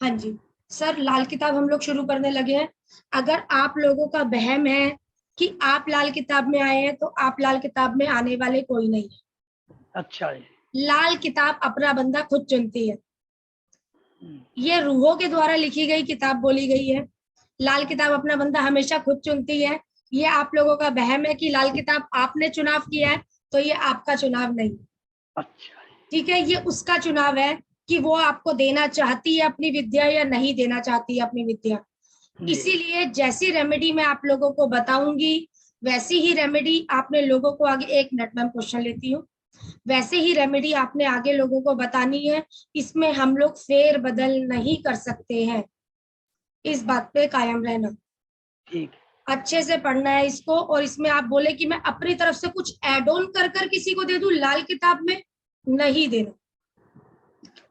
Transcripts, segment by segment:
हाँ जी सर, लाल किताब हम लोग शुरू करने लगे हैं। अगर आप लोगों का वहम है कि आप लाल किताब में आए हैं, तो आप लाल किताब में आने वाले कोई नहीं है। अच्छा जी। लाल किताब अपना बंदा खुद चुनती है। ये रूहों के द्वारा लिखी गई किताब बोली गई है। लाल किताब अपना बंदा हमेशा खुद चुनती है। ये आप लोगों का वहम है कि लाल किताब आपने चुनाव किया है, तो ये आपका चुनाव नहीं। अच्छा ठीक है, ये उसका चुनाव है कि वो आपको देना चाहती है अपनी विद्या या नहीं देना चाहती है अपनी विद्या। जी। इसीलिए जैसी रेमेडी मैं आप लोगों को बताऊंगी, वैसी ही रेमेडी आपने लोगों को आगे, 1 मिनट में क्वेश्चन लेती हूँ, वैसे ही रेमेडी आपने आगे लोगों को बतानी है। इसमें हम लोग फेर बदल नहीं कर सकते हैं, इस बात पे कायम रहना। ठीक। अच्छे से पढ़ना है इसको, और इसमें आप बोले कि मैं अपनी तरफ से कुछ एड ऑन कर कर किसी को दे दूं लाल किताब में, नहीं देना।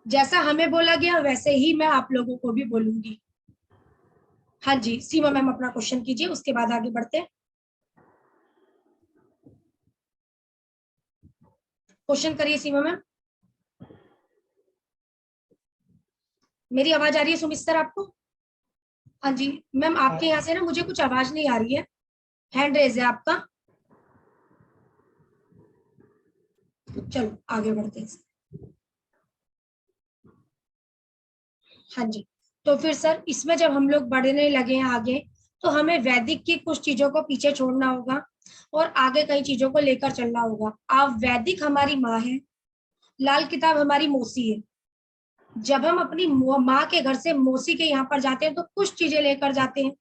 जैसा हमें बोला गया वैसे ही मैं आप लोगों को भी बोलूंगी। हाँ जी सीमा मैम, अपना क्वेश्चन कीजिए, उसके बाद आगे बढ़ते हैं। क्वेश्चन करिए सीमा मैम। मेरी आवाज आ रही है सुमित सर आपको? हाँ जी मैम, आपके यहाँ से ना मुझे कुछ आवाज नहीं आ रही है। हैंड रेज है आपका। चलो आगे बढ़ते हैं। हाँ जी, तो फिर सर इसमें जब हम लोग बढ़ने लगे हैं आगे, तो हमें वैदिक की कुछ चीजों को पीछे छोड़ना होगा और आगे कई चीजों को लेकर चलना होगा। आप वैदिक हमारी माँ है, लाल किताब हमारी मौसी है। जब हम अपनी माँ के घर से मौसी के यहाँ पर जाते हैं तो कुछ चीजें लेकर जाते हैं।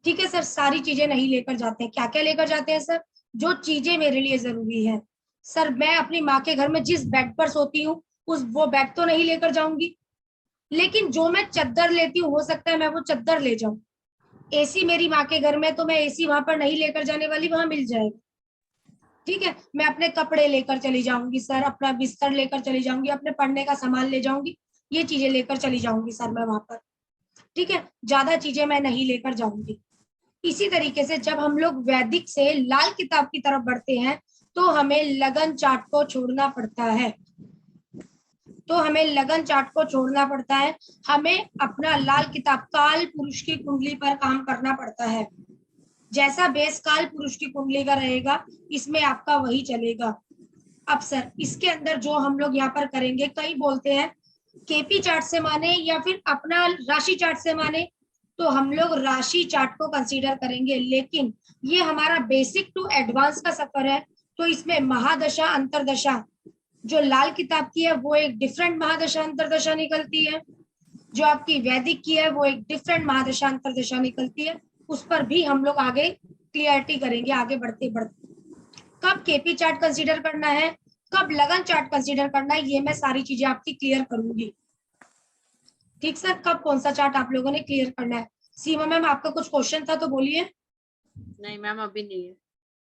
ठीक है सर, सारी चीजें नहीं लेकर जाते हैं। क्या क्या लेकर जाते हैं सर? जो चीजें मेरे लिए जरूरी है। सर मैं अपनी माँ के घर में जिस बेड पर सोती हूँ, वो बेड तो नहीं लेकर जाऊंगी, लेकिन जो मैं चद्दर लेती हूँ हो सकता है मैं वो चद्दर ले जाऊं। एसी मेरी माँ के घर में, तो मैं एसी वहां पर नहीं लेकर जाने वाली, वहां मिल जाएगा। ठीक है, मैं अपने कपड़े लेकर चली जाऊंगी सर, अपना बिस्तर लेकर चली जाऊंगी, अपने पढ़ने का सामान ले जाऊंगी, ये चीजें लेकर चली जाऊंगी सर मैं वहां पर। ठीक है, ज्यादा चीजें मैं नहीं लेकर जाऊंगी। इसी तरीके से जब हम लोग वैदिक से लाल किताब की तरफ बढ़ते हैं, तो हमें लगन चार्ट को छोड़ना पड़ता है। हमें अपना लाल किताब काल पुरुष की कुंडली पर काम करना पड़ता है। जैसा बेस काल पुरुष की कुंडली का रहेगा, इसमें आपका वही चलेगा। अब सर इसके अंदर जो हम लोग यहाँ पर करेंगे, कई बोलते हैं केपी चार्ट से माने या फिर अपना राशि चार्ट से माने, तो हम लोग राशि चार्ट को कंसीडर करेंगे। लेकिन ये हमारा बेसिक टू एडवांस का सफर है, तो इसमें महादशा अंतरदशा जो लाल किताब की है वो एक डिफरेंट महादशा अंतरदशा निकलती है, जो आपकी वैदिक की है वो एक डिफरेंट महादशा अंतरदशा निकलती है। उस पर भी हम लोग आगे क्लियरिटी करेंगे आगे बढ़ते बढ़ते। कब केपी चार्ट कंसीडर करना है, कब लगन चार्ट कंसीडर करना है, ये मैं सारी चीजें आपकी क्लियर करूंगी। ठीक सर, कब कौन सा चार्ट आप लोगों ने क्लियर करना है? सीमा मैम आपका कुछ क्वेश्चन था तो बोलिए। नहीं मैम अभी नहीं है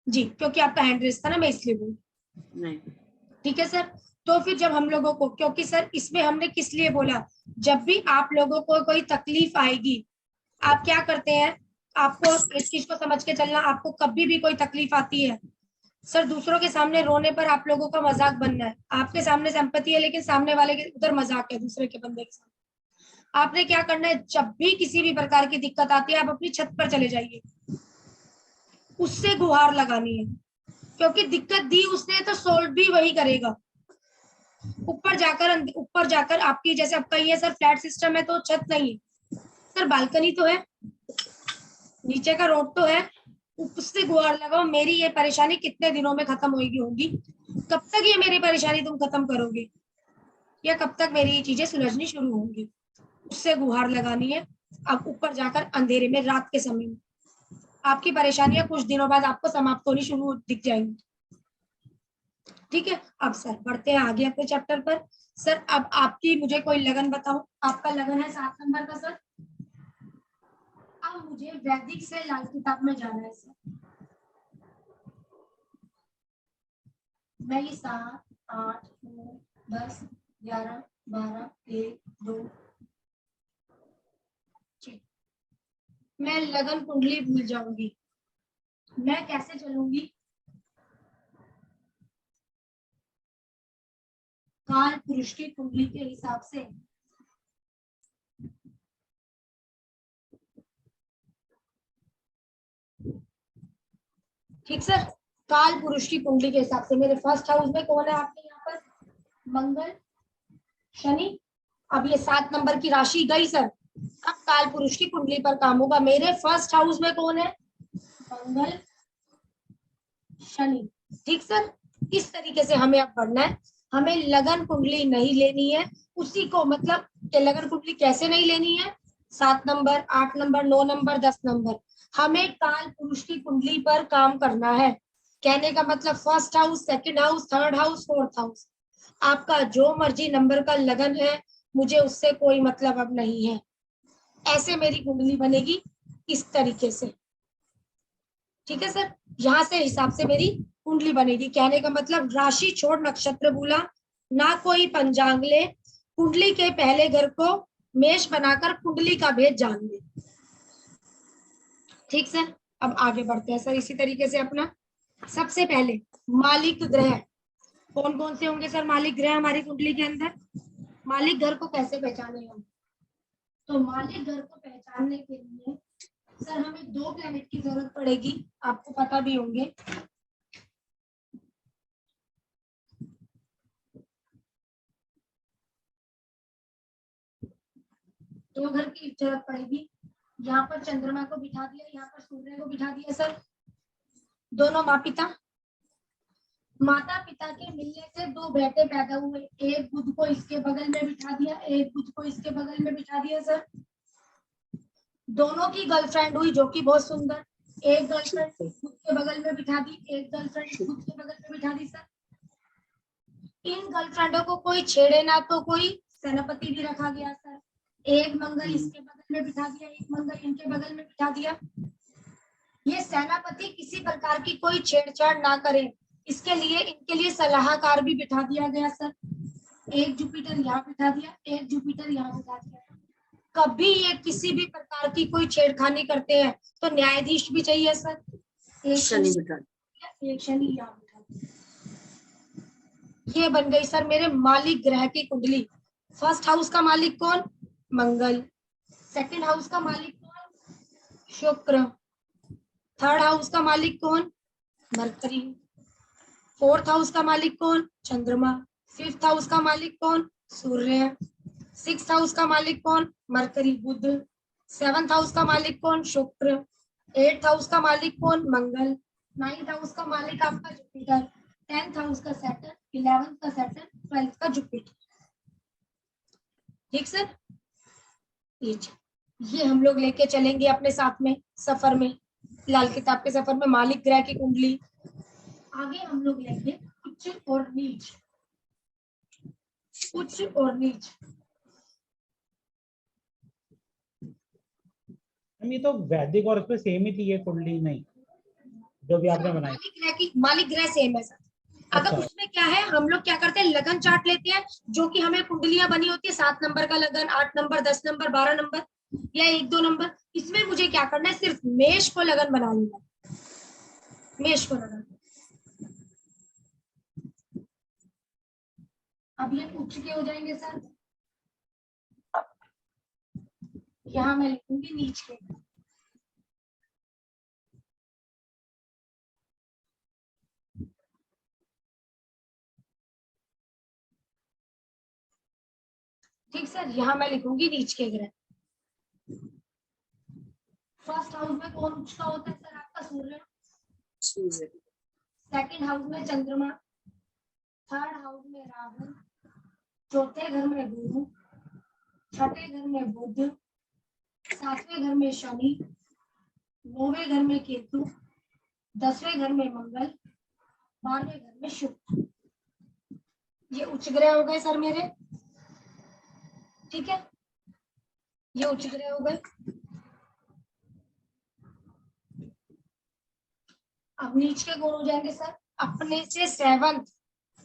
जी, क्योंकि आपका हैंड रेस था ना, मैं इसलिए बोली। नहीं। ठीक है सर, तो फिर जब हम लोगों को, क्योंकि सर इसमें हमने किस लिए बोला, जब भी आप लोगों को कोई तकलीफ आएगी, आप क्या करते हैं, आपको इस चीज को समझ के चलना, आपको कभी भी कोई तकलीफ आती है सर, दूसरों के सामने रोने पर आप लोगों का मजाक बनना है। आपके सामने सिंपैथी है लेकिन सामने वाले के उधर मजाक है, दूसरे के बंदे के सामने। आपने क्या करना है, जब भी किसी भी प्रकार की दिक्कत आती है, आप अपनी छत पर चले जाइए, उससे गुहार लगानी है, क्योंकि दिक्कत दी उसने तो सोल्व भी वही करेगा। ऊपर जाकर आपकी, जैसे आपका ये सर फ्लैट सिस्टम है तो छत नहीं है सर, बालकनी तो है, नीचे का रोड तो है, उससे गुहार लगाओ, मेरी ये परेशानी कितने दिनों में खत्म होगी, कब तक ये मेरी परेशानी तुम खत्म करोगे, या कब तक मेरी ये चीजें सुलझनी शुरू होंगी, उससे गुहार लगानी है। अब ऊपर जाकर अंधेरे में रात के समय में आपकी परेशानियां कुछ दिनों बाद आपको समाप्त होनी शुरू दिख जाएंगी। ठीक है, अब सर बढ़ते हैं आगे अपने चैप्टर पर। सर अब आपकी मुझे कोई लगन बताओ, आपका लगन है 7 नंबर का सर। अब मुझे वैदिक से लाल किताब में जाना है सर। मैं ये 7 8 9 10 11 12 1 2, मैं लगन कुंडली भूल जाऊंगी, मैं कैसे चलूंगी? काल पुरुष की कुंडली के हिसाब से। ठीक सर। काल पुरुष की कुंडली के हिसाब से मेरे फर्स्ट हाउस में कौन है आपके यहाँ पर? मंगल, शनि। अब ये 7 नंबर की राशि गई सर। अब काल पुरुष की कुंडली पर काम होगा। मेरे फर्स्ट हाउस में कौन है? मंगल, शनि। ठीक सर। इस तरीके से हमें अब पढ़ना है। हमें लगन कुंडली नहीं लेनी है, उसी को मतलब कि लगन कुंडली कैसे नहीं लेनी है? 7 नंबर, 8 नंबर, 9 नंबर, 10 नंबर। हमें काल पुरुष की कुंडली पर काम करना है। कहने का मतलब first house, second house, third house, fourth house, आपका जो मर्जी नंबर का लगन है, मुझे उससे कोई मतलब अब नहीं है। ऐसे मेरी कुंडली बनेगी, इस तरीके से। ठीक है सर। यहाँ से हिसाब से मेरी कुंडली बनेगी। कहने का मतलब राशि छोड़ नक्षत्र बोला, ना कोई पंचांग ले, कुंडली के पहले घर को मेष बनाकर कुंडली का भेद जान ले। ठीक सर। अब आगे बढ़ते हैं सर इसी तरीके से अपना। सबसे पहले मालिक ग्रह कौन कौन से होंगे सर? मालिक ग्रह हमारी कुंडली के अंदर। मालिक घर को कैसे पहचाने हम? तो मालिक घर को पहचानने के लिए सर हमें 2 प्लैनेट की जरूरत पड़ेगी, आपको पता भी होंगे। 2 घर की जरूरत पड़ेगी। यहाँ पर चंद्रमा को बिठा दिया, यहाँ पर सूर्य को बिठा दिया सर। दोनों माँ पिता, माता पिता के मिलने से 2 बेटे पैदा हुए। एक बुध को इसके बगल में बिठा दिया, एक बुध को इसके बगल में बिठा दिया सर। दोनों की गर्लफ्रेंड हुई जो कि बहुत सुंदर। एक गर्लफ्रेंड बुध के बगल में बिठा दी, एक गर्लफ्रेंड बुध के बगल में बिठा दी सर। इन गर्लफ्रेंडों को कोई छेड़े ना, तो कोई सेनापति भी रखा गया सर। एक मंगल इसके बगल में बिठा दिया, एक मंगल इनके बगल में बिठा दिया। ये सेनापति किसी प्रकार की कोई छेड़छाड़ ना करे, इसके लिए इनके लिए सलाहकार भी बिठा दिया गया सर। एक जुपिटर यहाँ बिठा दिया, एक जुपिटर यहाँ बिठा दिया। कभी ये किसी भी प्रकार की कोई छेड़खानी करते हैं तो न्यायाधीश भी चाहिए सर। एक शनि बिठा दिया, एक शनि यहाँ बिठा दिया। ये बन गई सर मेरे मालिक ग्रह की कुंडली। फर्स्ट हाउस का मालिक कौन? मंगल। सेकंड हाउस का मालिक कौन? शुक्र। थर्ड हाउस का मालिक कौन? मरकरी। फोर्थ हाउस का मालिक कौन? चंद्रमा। फिफ्थ हाउस का मालिक कौन? सूर्य। सिक्स्थ हाउस का मालिक कौन? मरकरी बुध। सेवंथ हाउस का मालिक कौन? शुक्र। एट्थ हाउस का मालिक कौन? मंगल। नाइन्थ हाउस का मालिक आपका जुपिटर। 10th हाउस का सैटर्न, 11th का सैटर्न, 12th का जुपिटर। ठीक सर। ये हम लोग लेके चलेंगे अपने साथ में सफर में, लाल किताब के सफर में मालिक ग्रह की कुंडली। आगे हम लोग लेंगे उच्च और नीच। उच्च और नीच ये तो वैदिक और उसमें सेम ही थी ये कुंडली, नहीं जो भी आपने बनाई। मालिक ग्रह सेम है सर। अगर अच्छा। उसमें क्या है, हम लोग क्या करते हैं, लगन चार्ट लेते हैं, जो कि हमें कुंडलियां बनी होती है 7 नंबर का लगन, 8 नंबर, 10 नंबर, 12 नंबर या 1-2 नंबर। इसमें मुझे क्या करना है, सिर्फ मेष को लगन बना लेना, मेष को लगन। अब ये उच्च के हो जाएंगे सर। यहाँ मैं लिखूंगी नीच के। ठीक सर। यहाँ मैं लिखूंगी नीच के ग्रह। फर्स्ट हाउस में कौन उच्च का होता है सर? आपका सूर्य। सेकंड हाउस में चंद्रमा। थर्ड हाउस में राहु। चौथे घर में गुरु। छठे घर में बुध। 7वें घर में शनि। 9वें घर में केतु। 10वें घर में मंगल। 12वें घर में शुक्र। ये उच्च ग्रह हो गए सर मेरे। ठीक है, ये उच्च ग्रह हो गए। अब नीच के गुण हो जाएंगे सर अपने से 7th,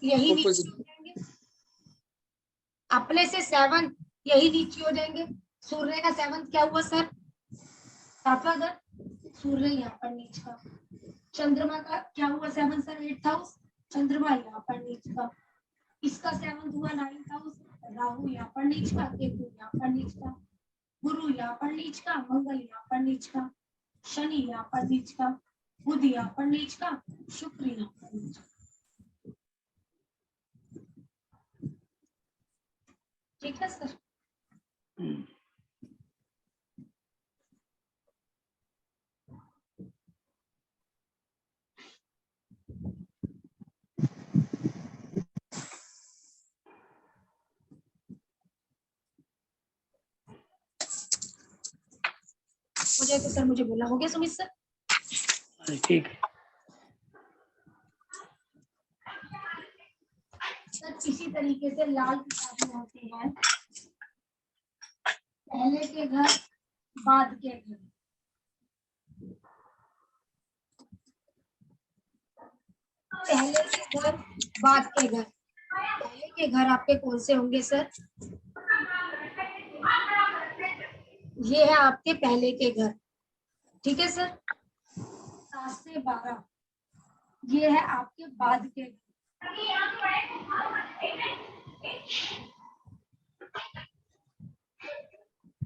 यही नीचे हो जाएंगे। अपने से 7th यही नीचे हो जाएंगे। सूर्य का 7th क्या हुआ सर? 7वां घर, सूर्य यहाँ पर नीच का। चंद्रमा का क्या हुआ 7th सर? 8th हाउस, चंद्रमा यहाँ पर नीच का। इसका 7th हुआ 9th हाउस, राहु यहाँ पर नीच का, केतु यहाँ पर नीच का, गुरु यहाँ पर नीच का, मंगल यहाँ पर नीच का, शनि यहाँ पर नीच का, बुध यहाँ पर नीच का, शुक्र यहाँ पर नीच का। ठीक है सर। हो जाए तो सर मुझे बोला। हो गया सुमित सर? ठीक है सर इसी तरीके से लाल किताबें होती हैं, पहले के घर बाद के घर। पहले के घर बाद के घर, पहले के घर आपके कौन से होंगे सर? ये है आपके पहले के घर। ठीक है सर। 7 से 12 ये है आपके बाद के घर।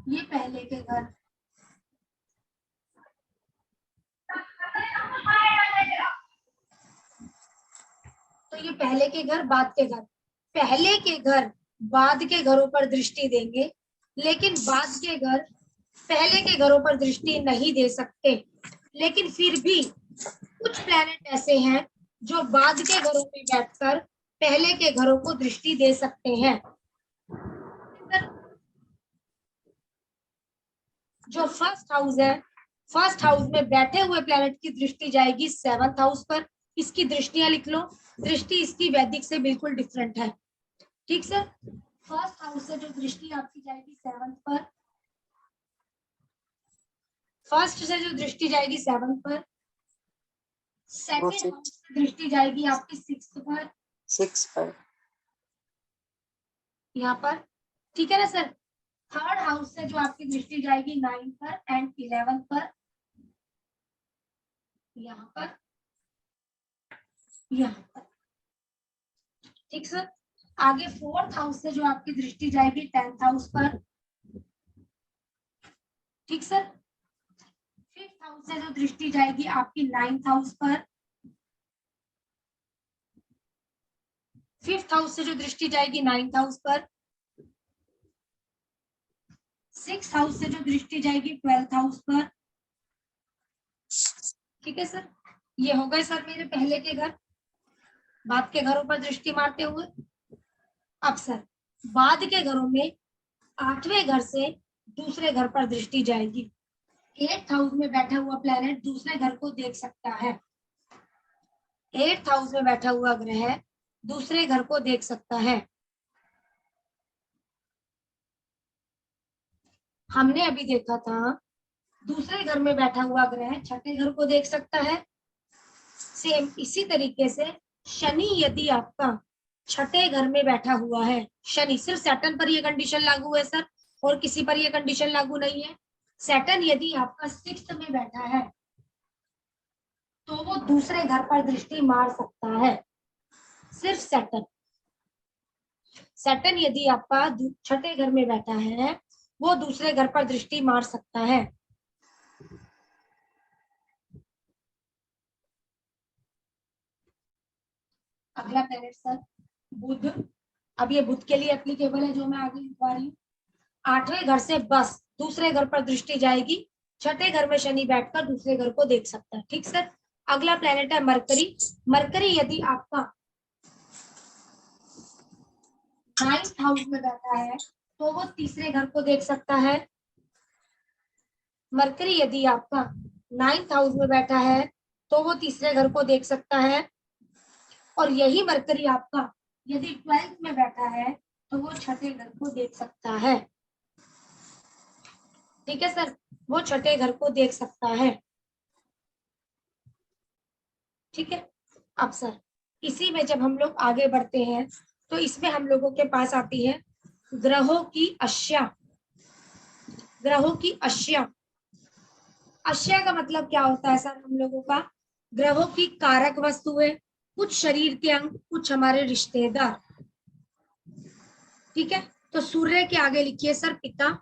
ये पहले के घर। तो ये पहले के घर बाद के घर। पहले के घर बाद के घरों पर दृष्टि देंगे, लेकिन बाद के घर पहले के घरों पर दृष्टि नहीं दे सकते। लेकिन फिर भी कुछ प्लैनेट ऐसे हैं जो बाद के घरों में बैठकर पहले के घरों को दृष्टि दे सकते हैं। जो फर्स्ट हाउस है, फर्स्ट हाउस में बैठे हुए प्लैनेट की दृष्टि जाएगी 7th हाउस पर। इसकी दृष्टियां लिख लो। दृष्टि इसकी वैदिक से बिल्कुल डिफरेंट है। ठीक सर। फर्स्ट हाउस से जो दृष्टि आपकी जाएगी 7th पर, फर्स्ट से जो दृष्टि जाएगी 7th पर, सेकंड हाउस से दृष्टि जाएगी आपकी 6th पर, 6 पर, यहाँ पर। ठीक है ना सर। थर्ड हाउस से जो आपकी दृष्टि जाएगी 9 पर एंड 11 पर, यहाँ पर, यहाँ पर। ठीक सर। आगे 4th हाउस से जो आपकी दृष्टि जाएगी 10th हाउस पर। ठीक सर। 5th हाउस से जो दृष्टि जाएगी आपकी 9th हाउस पर। 5th हाउस से जो दृष्टि जाएगी 9th हाउस पर। 6th हाउस से जो दृष्टि जाएगी 12th हाउस पर। ठीक है सर। ये हो गए सर मेरे पहले के घर, बाद के घरों पर दृष्टि मारते हुए। अब सर बाद के घरों में 8वें घर से दूसरे घर पर दृष्टि जाएगी। 8th हाउस में बैठा हुआ प्लैनेट दूसरे घर को देख सकता है। 8th हाउस में बैठा हुआ ग्रह दूसरे घर को देख सकता है। हमने अभी देखा था दूसरे घर में बैठा हुआ ग्रह छठे घर को देख सकता है। सेम इसी तरीके से शनि यदि आपका छठे घर में बैठा हुआ है, शनि सिर्फ सैटर्न पर यह कंडीशन लागू है सर, और किसी पर यह कंडीशन लागू नहीं है। सैटर्न यदि आपका 6th में बैठा है तो वो दूसरे घर पर दृष्टि मार सकता है। सिर्फ सैटर्न। सैटर्न यदि आपका छठे घर में बैठा है वो दूसरे घर पर दृष्टि मार सकता है। अगला प्लैनेट सर बुध। अब ये बुध के लिए एप्लीकेबल है जो मैं आगे लिखवा रही हूँ। 8वें घर से बस दूसरे घर पर दृष्टि जाएगी। छठे घर में शनि बैठकर दूसरे घर को देख सकता है। ठीक सर। अगला प्लैनेट है मरकरी। मरकरी यदि आपका 9th हाउस में बैठा है तो वो तीसरे घर को देख सकता है। मरकरी यदि आपका 9th हाउस में बैठा है तो वो तीसरे घर को देख सकता है। और यही मरकरी आपका यदि 12th में बैठा है तो वो छठे घर को देख सकता है। ठीक है सर। वो छठे घर को देख सकता है। ठीक है। अब सर इसी में जब हम लोग आगे बढ़ते हैं तो इसमें हम लोगों के पास आती है ग्रहों की अश्या। ग्रहों की अश्या। अश्या का मतलब क्या होता है सर हम लोगों का? ग्रहों की कारक वस्तुएं, कुछ शरीर के अंग, कुछ हमारे रिश्तेदार। ठीक है। तो सूर्य के आगे लिखिए सर पिता।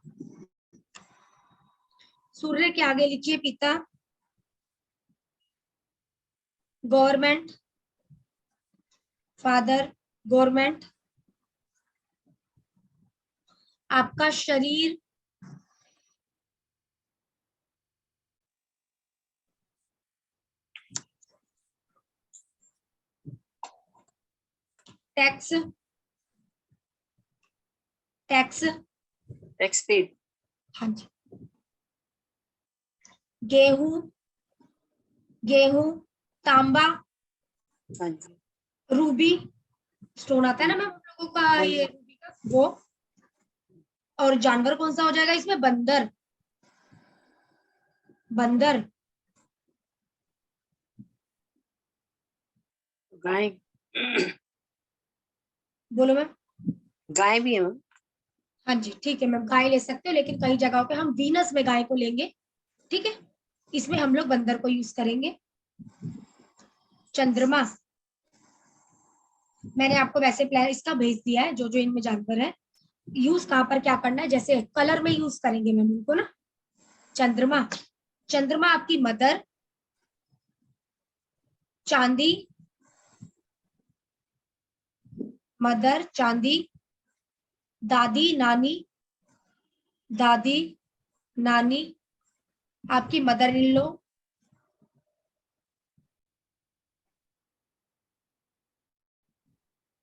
सूर्य के आगे लिखिए पिता। Government, father government. आपका शरीर, टैक्स, टैक्स। Tax paid. हाँ जी। गेहूं, गेहूं, तांबा, हाँ जी। रूबी स्टोन आता है ना मैम हम लोगों का, हाँ ये जी। रूबी का वो। और जानवर कौन सा हो जाएगा इसमें? बंदर, बंदर। गाय। बोलो मैम। गाय भी है मैम। हाँ जी ठीक है मैम, गाय ले सकते हो, लेकिन कई जगहों पे हम वीनस में गाय को लेंगे, ठीक है। इसमें हम लोग बंदर को यूज करेंगे। चंद्रमा, मैंने आपको वैसे प्लान इसका भेज दिया है, जो जो इनमें जानवर है। यूज कहाँ पर क्या करना है, जैसे कलर में यूज करेंगे मैम उनको ना। चंद्रमा, चंद्रमा आपकी मदर, चांदी, मदर, चांदी, दादी, नानी, दादी, नानी, आपकी मदर इन लॉ,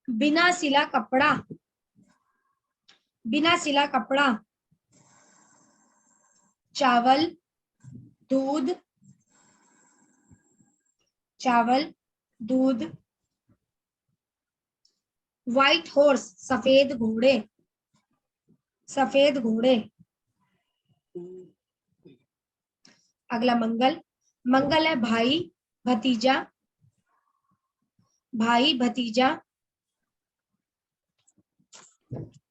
बिना सिला कपड़ा, बिना सिला कपड़ा, चावल, दूध, चावल, दूध, व्हाइट हॉर्स, सफेद घोड़े, सफेद घोड़े। अगला मंगल, मंगल है भाई, भतीजा, भाई, भतीजा,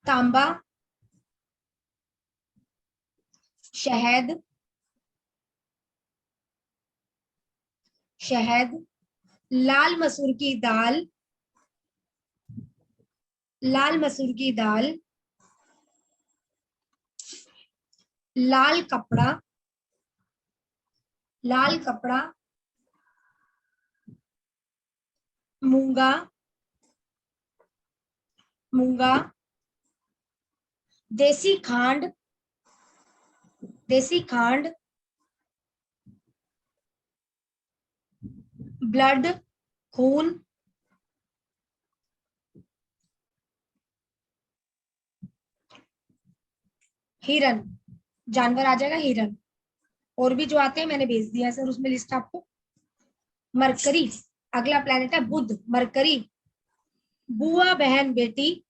तांबा, शहद, शहद, लाल मसूर की दाल, लाल मसूर की दाल, लाल कपड़ा, लाल कपड़ा, मूंगा, मूंगा, देसी खांड, देसी खांड, ब्लड, खून, हिरन, जानवर आ जाएगा हिरन। और भी जो आते हैं मैंने भेज दिया है सर उसमें लिस्ट आपको। मरकरी, अगला प्लेनेट है बुध, मरकरी, बुआ, बहन, बेटी,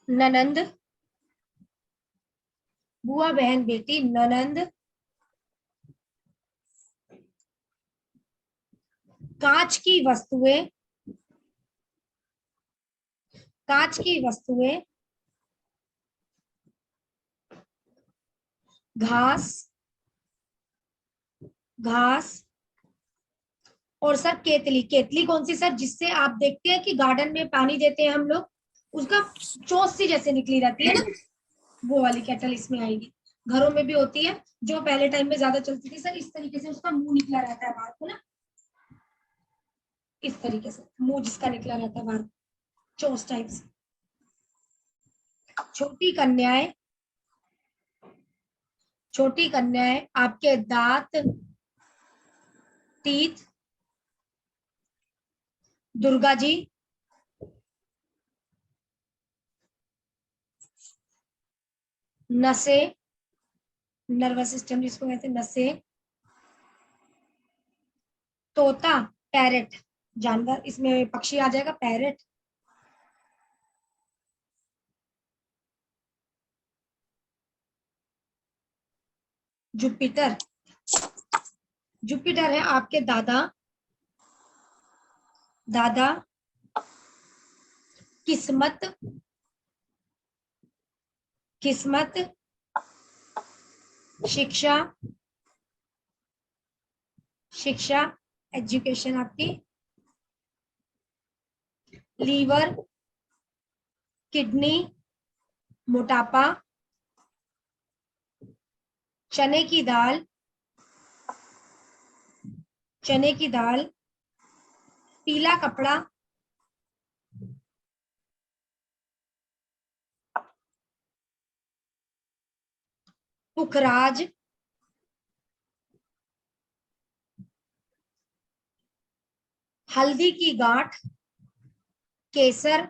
ननंद, बुआ, बहन, बेटी, ननंद, कांच की वस्तुएं, कांच की वस्तुएं, घास, घास। और सर केतली, केतली कौन सी सर? जिससे आप देखते हैं कि गार्डन में पानी देते हैं हम लोग, उसका चोंच सी जैसे निकली रहती है ना, वो वाली केटल इसमें आएगी। घरों में भी होती है, जो पहले टाइम में ज्यादा चलती थी सर, इस तरीके से उसका मुंह निकला रहता है बाहर को ना, इस तरीके से मुंह जिसका निकला रहता है बाहर, चोंच टाइप से। छोटी कन्याएं, छोटी कन्याएं, आपके दांत, टीथ, दुर्गा जी, नसें, नर्वस सिस्टम जिसको कहते हैं नसें, तोता, पैरेट, जानवर इसमें पक्षी आ जाएगा, पैरेट। जुपिटर, जुपिटर है आपके दादा, दादा, किस्मत, किस्मत, शिक्षा, शिक्षा, एजुकेशन आपकी, लीवर, किडनी, मोटापा, चने की दाल, चने की दाल, पीला कपड़ा, पुखराज, हल्दी की गांठ, केसर,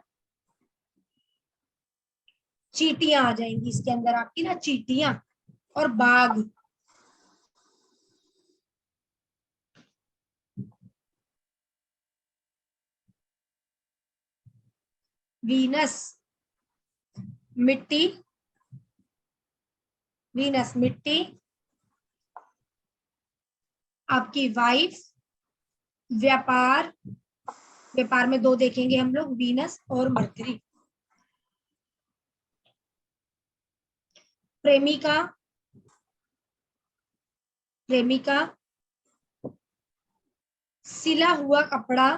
चींटियां आ जाएंगी इसके अंदर आपकी ना, चींटियां, और बाघ। वीनस मिट्टी, वीनस मिट्टी, आपकी वाइफ, व्यापार, व्यापार में दो देखेंगे हम लोग, वीनस और मर्करी। प्रेमिका, प्रेमिका, सिला हुआ कपड़ा,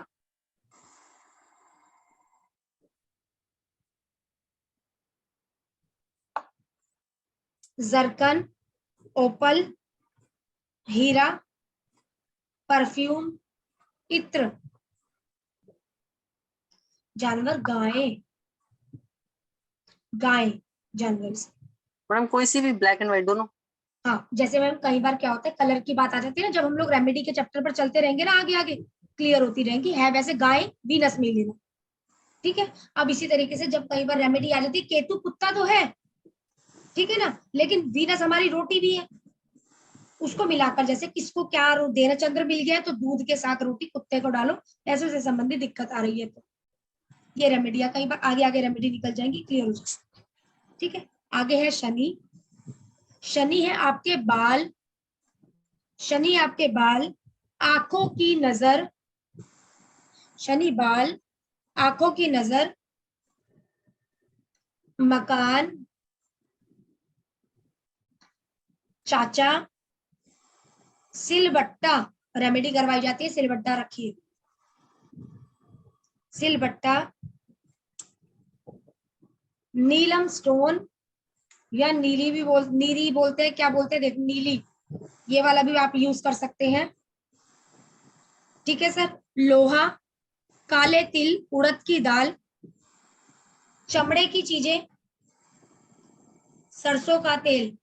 जरकन, ओपल, हीरा, परफ्यूम, इत्र। जानवर गाय, गाय जानवर से। मैडम कोई सी भी, ब्लैक एंड व्हाइट दोनों? हाँ, जैसे मैम कई बार क्या होता है, कलर की बात आ जाती है ना, जब हम लोग रेमेडी के चैप्टर पर चलते रहेंगे ना, आगे आगे क्लियर होती रहेंगी। है वैसे गाय, वीनस में लेना, ठीक है। अब इसी तरीके से जब कई बार रेमेडी आ जाती है, केतु कुत्ता तो है, ठीक है ना, लेकिन वीनस हमारी रोटी भी है, उसको मिलाकर, जैसे किसको क्या देना, चंद्र मिल गया है तो दूध के साथ रोटी कुत्ते को डालो, ऐसे से संबंधित दिक्कत आ रही है तो ये रेमेडिया, कई बार आगे आगे रेमेडी निकल जाएंगी, क्लियर हो जाएगी, ठीक है। आगे है शनि। शनि है आपके बाल, शनि आपके बाल, आंखों की नजर, शनि बाल, आंखों की नजर, मकान, चाचा, सिलबट्टा, रेमेडी करवाई जाती है, सिलबट्टा रखिए, सिलबट्टा, नीलम स्टोन, या नीली भी नीली बोलते हैं, क्या बोलते हैं देखो, नीली, ये वाला भी आप यूज कर सकते हैं, ठीक है सर। लोहा, काले तिल, उड़द की दाल, चमड़े की चीजें, सरसों का तेल,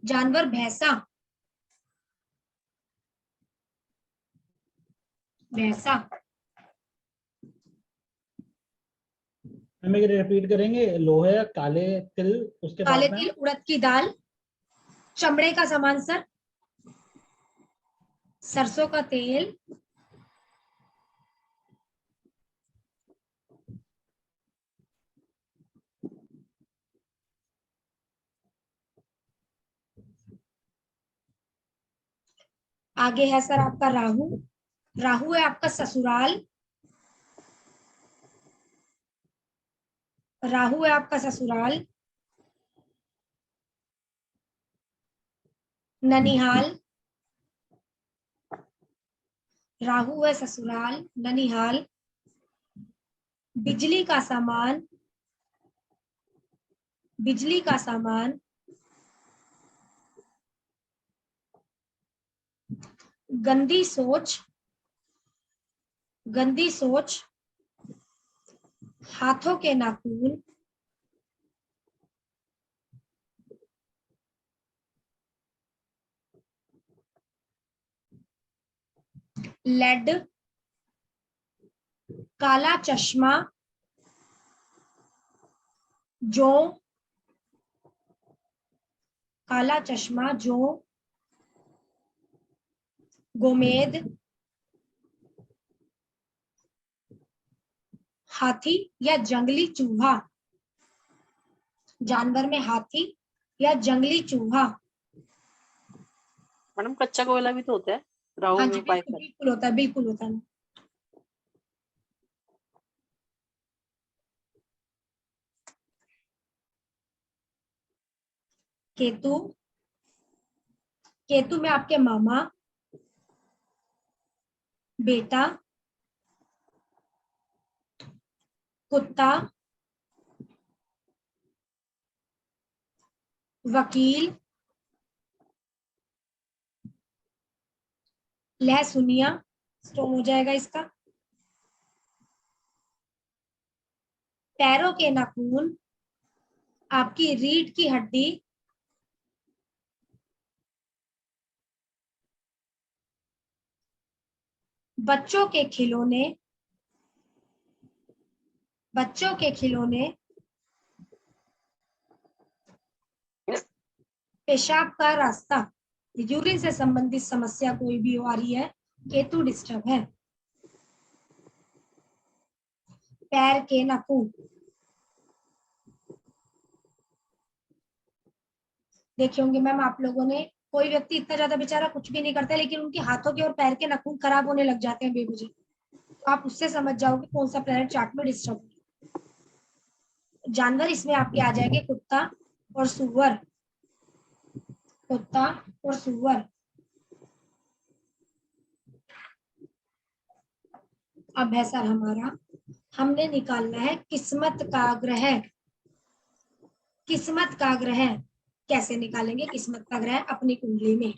जानवर भैंसा, भैंसा, हम एक रिपीट करेंगे, लोहे, काले तिल, उसके काले बाद में तिल, उड़द की दाल, चमड़े का सामान सर, सरसों का तेल, आगे है सर आपका राहु। राहु है आपका ससुराल, राहु है आपका ससुराल, ननिहाल, राहु है ससुराल, ननिहाल, बिजली का सामान, बिजली का सामान, गंदी सोच, गंदी सोच, हाथों के नाखून, लेड, काला चश्मा, जो, काला चश्मा, जो, गोमेद, हाथी या जंगली चूहा, जानवर में हाथी या जंगली चूहा। मैडम कच्चा कोयला भी तो होता है राहु हाँ जी में, पाइप बिल्कुल बिल्कुल होता है, बिल्कुल होता है। केतु, केतु में आपके मामा, बेटा, कुत्ता, वकील, लहसुनिया, स्टोन हो जाएगा इसका। पैरों के नाखून, आपकी रीढ़ की हड्डी, बच्चों के खिलौने, बच्चों के खिलौने, पेशाब का रास्ता, यूरिन से संबंधित समस्या कोई भी आ रही है, केतु डिस्टर्ब है। पैर के नाखून, देखे होंगे मैम आप लोगों ने, कोई व्यक्ति इतना ज्यादा बेचारा कुछ भी नहीं करता लेकिन उनके हाथों के और पैर के नाखून खराब होने लग जाते हैं बेवजह, तो आप उससे समझ जाओगे कौन सा प्लैनेट चार्ट में डिस्टर्ब है। जानवर इसमें आपके आ जाएंगे कुत्ता और सुअर, कुत्ता और सुअर। अब है सर हमारा, हमने निकालना है किस्मत का ग्रह। किस्मत का ग्रह कैसे निकालेंगे? किस्मत का ग्रह अपनी कुंडली में,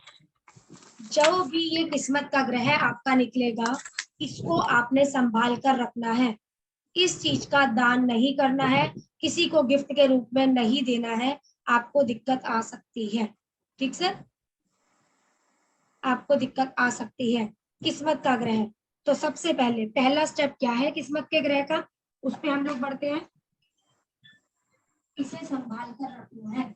जो भी ये किस्मत का ग्रह आपका निकलेगा, इसको आपने संभाल कर रखना है। इस चीज का दान नहीं करना है, किसी को गिफ्ट के रूप में नहीं देना है, आपको दिक्कत आ सकती है। ठीक सर, आपको दिक्कत आ सकती है। किस्मत का ग्रह, तो सबसे पहले पहला स्टेप क्या है किस्मत के ग्रह का, उस पे हम लोग बढ़ते हैं। इसे संभाल कर रखना है।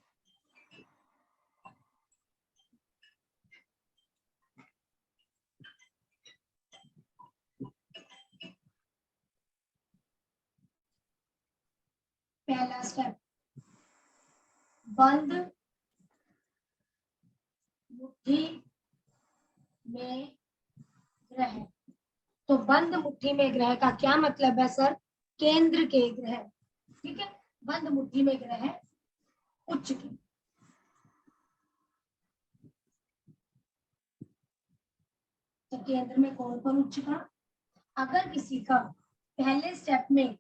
पहला स्टेप, बंद मुट्ठी में ग्रह। तो बंद मुट्ठी में ग्रह का क्या मतलब है सर? केंद्र के ग्रह। ठीक है, बंद मुट्ठी में ग्रह उच्च के। तो केंद्र में कौन कौन उच्च का? अगर किसी का पहले स्टेप में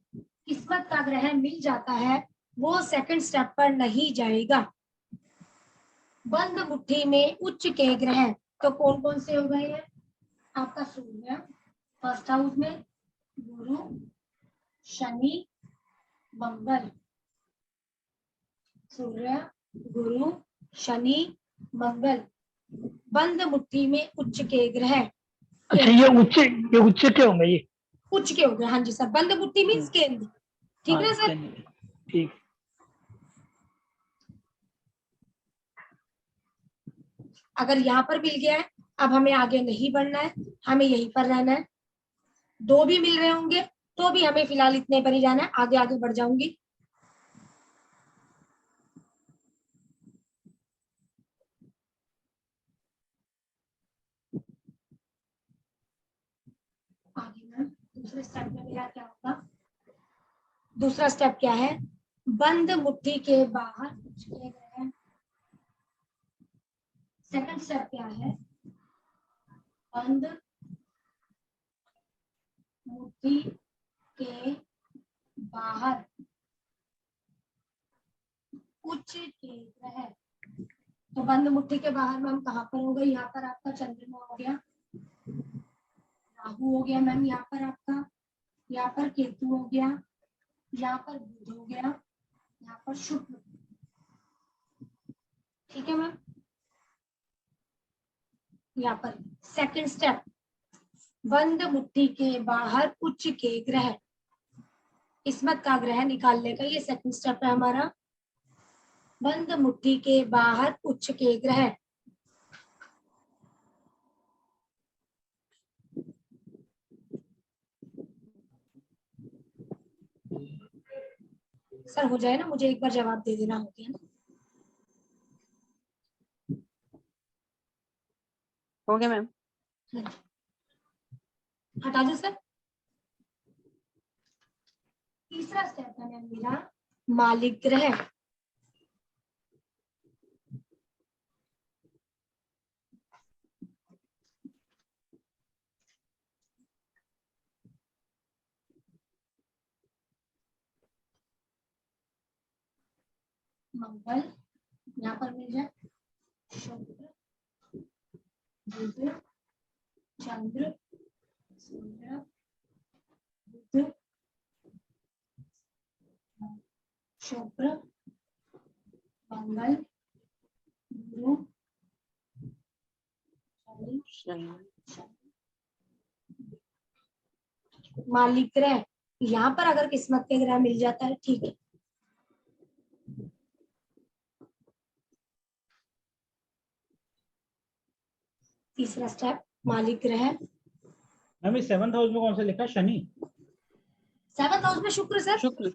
किस्मत का ग्रह मिल जाता है, वो सेकंड स्टेप पर नहीं जाएगा। बंद मुट्ठी में उच्च के ग्रह तो कौन कौन से हो गए हैं? आपका सूर्य फर्स्ट हाउस में, गुरु, शनि, मंगल। सूर्य, गुरु, शनि, मंगल, बंद मुट्ठी में उच्च के ग्रह। अच्छा, ये उच्च के होंगे ये? उच्च के हो गए, हाँ जी सर। बंद मुट्ठी मीन्स केंद्र। ठीक है सर। ठीक। अगर यहाँ पर मिल गया है, अब हमें आगे नहीं बढ़ना है, हमें यहीं पर रहना है। दो भी मिल रहे होंगे तो भी हमें फिलहाल इतने पर ही जाना है, आगे आगे बढ़ जाऊंगी। आगे मैम दूसरे स्टेप में मेरा क्या होगा? दूसरा स्टेप क्या है? बंद मुट्ठी के बाहर कुछ किए गए हैं। सेकंड स्टेप क्या है? बंद मुट्ठी के बाहर उच्च के ग्रह। तो बंद मुट्ठी के बाहर मैम कहाँ पर होगा? यहाँ पर आपका चंद्रमा हो गया, राहु हो गया मैम, यहाँ पर आपका, यहाँ पर केतु हो गया, यहाँ पर बुध हो गया, यहाँ पर शुक्र। ठीक है मैम। यहाँ पर सेकंड स्टेप, बंद मुट्ठी के बाहर उच्च के ग्रह, किस्मत का ग्रह निकालने का ये सेकंड स्टेप है हमारा। बंद मुट्ठी के बाहर उच्च के ग्रह। सर हो जाए ना, मुझे एक बार जवाब दे देना, हो गया ना? हो गया मैम। हटा दो सर। तीसरा स्टेप है मैम मेरा मालिक ग्रह। मंगल यहाँ पर मिल जाए, शुक्र, बुध, चंद्र, बुध, शुक्र, मंगल, गुरु, शनि, मालिक ग्रह। यहाँ पर अगर किस्मत के ग्रह मिल जाता है ठीक है। तीसरा स्टेप मालिक ग्रह। मैम इस 7th हाउस में कौन सा लिखा? शनि। 7th हाउस में शुक्र सर। शुक्र,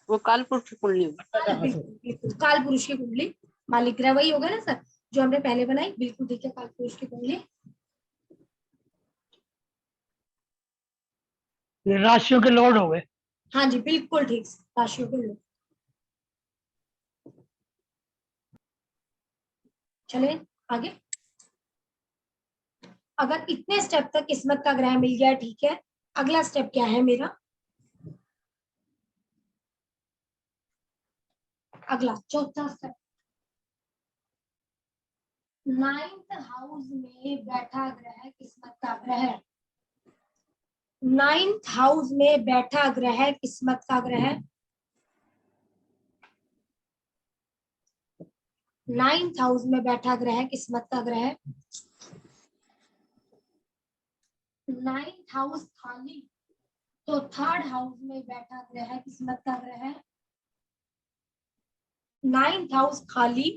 वो काल पुरुष की कुंडली होगी। बिल्कुल काल पुरुष की कुंडली, मालिक ग्रह वही होगा ना सर जो हमने पहले बनाई। बिल्कुल ठीक है, काल पुरुष की कुंडली। ये राशियों के लॉर्ड हो गए। हाँ जी बिल्कुल ठीक, राशियों के लोग। चले आगे। अगर इतने स्टेप तक किस्मत का ग्रह मिल गया ठीक है, अगला स्टेप क्या है मेरा? अगला चौथा स्टेप, 9th हाउस में बैठा ग्रह किस्मत का ग्रह। 9th हाउस में बैठा ग्रह किस्मत का ग्रह। 9th हाउस में बैठा ग्रह किस्मत का ग्रह। 9th हाउस खाली तो 3rd हाउस में बैठा ग्रह किस्मत का ग्रह। 9th हाउस खाली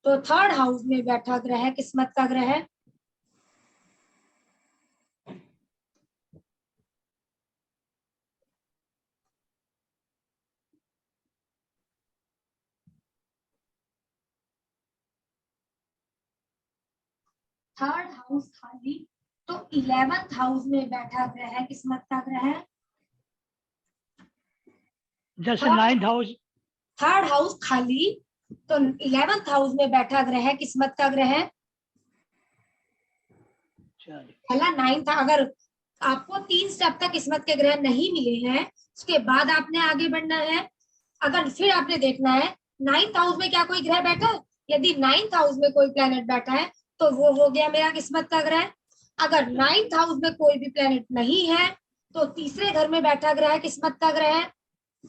तो 3rd हाउस में बैठा ग्रह किस्मत का ग्रह। थर्ड हाउस खाली तो 11th हाउस में बैठा ग्रह किस्मत का ग्रह। जैसे 9th हाउस। 3rd हाउस खाली तो 11th हाउस में बैठा ग्रह किस्मत का ग्रह। पहला 9th, अगर आपको 3 स्टेप तक किस्मत के ग्रह नहीं मिले हैं उसके बाद आपने आगे बढ़ना है। अगर फिर आपने देखना है 9th हाउस में क्या कोई ग्रह बैठा है। यदि 9th हाउस में कोई प्लेनेट बैठा है तो वो हो गया मेरा किस्मत का ग्रह। अगर 9th हाउस में कोई भी प्लेनेट नहीं है तो तीसरे घर में बैठा ग्रह किस्मत का ग्रह।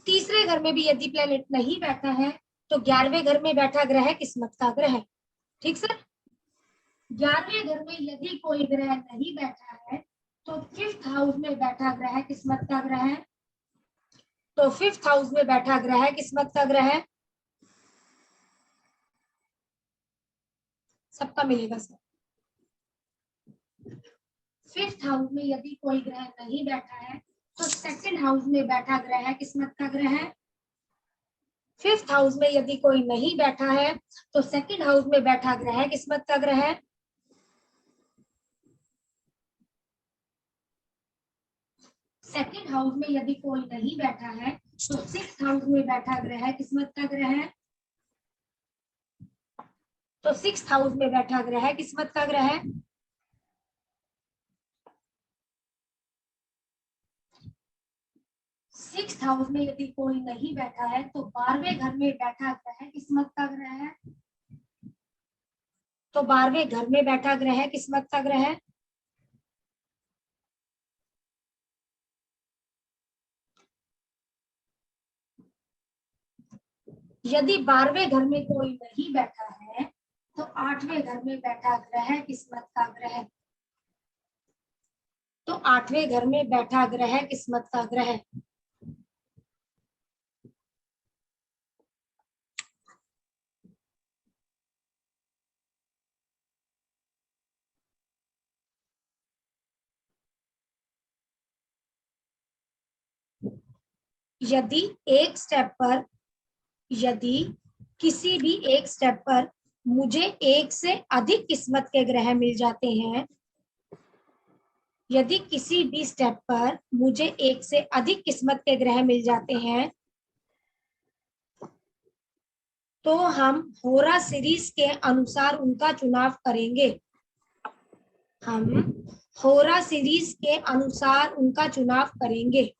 तीसरे घर में भी यदि प्लेनेट नहीं बैठा है तो 11वें घर में बैठा ग्रह किस्मत का ग्रह। ठीक सर। 11वें घर में यदि कोई ग्रह नहीं बैठा है तो 5th हाउस में बैठा ग्रह किस्मत का ग्रह। तो 5th हाउस में बैठा ग्रह किस्मत का ग्रह। सबका मिलेगा सर। 5th हाउस में यदि कोई ग्रह नहीं बैठा है तो 2nd हाउस में बैठा ग्रह किस्मत का ग्रह। 5th हाउस में यदि कोई नहीं बैठा है तो 2nd हाउस में बैठा ग्रह किस्मत का ग्रह। 2nd हाउस में यदि कोई नहीं बैठा है तो 6th हाउस में बैठा ग्रह किस्मत का ग्रह। तो 6th हाउस में बैठा ग्रह किस्मत का ग्रह। 6th हाउस में यदि कोई नहीं बैठा है तो 12वें घर में बैठा ग्रह किस्मत का ग्रह। तो 12वें घर में बैठा ग्रह किस्मत का ग्रह। यदि 12वें घर में कोई नहीं बैठा है तो 8वें घर में बैठा ग्रह किस्मत का ग्रह। तो 8वें घर में बैठा ग्रह किस्मत का ग्रह। यदि एक स्टेप पर, यदि किसी भी एक स्टेप पर मुझे एक से अधिक किस्मत के ग्रह मिल जाते हैं, यदि किसी भी स्टेप पर मुझे एक से अधिक किस्मत के ग्रह मिल जाते हैं तो हम होरा सीरीज के अनुसार उनका चुनाव करेंगे। हम होरा सीरीज के अनुसार उनका चुनाव करेंगे।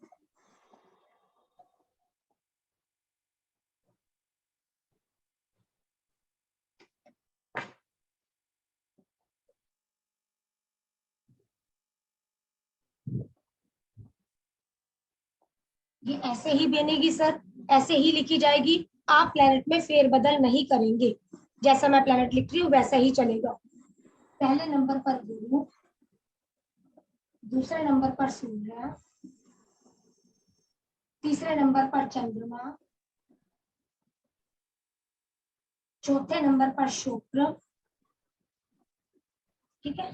ये ऐसे ही बनेगी सर, ऐसे ही लिखी जाएगी। आप प्लेनेट में फेरबदल नहीं करेंगे, जैसा मैं प्लेनेट लिख रही हूँ वैसा ही चलेगा। पहले नंबर पर गुरु, दूसरे नंबर पर सूर्य, तीसरे नंबर पर चंद्रमा, चौथे नंबर पर शुक्र, ठीक है,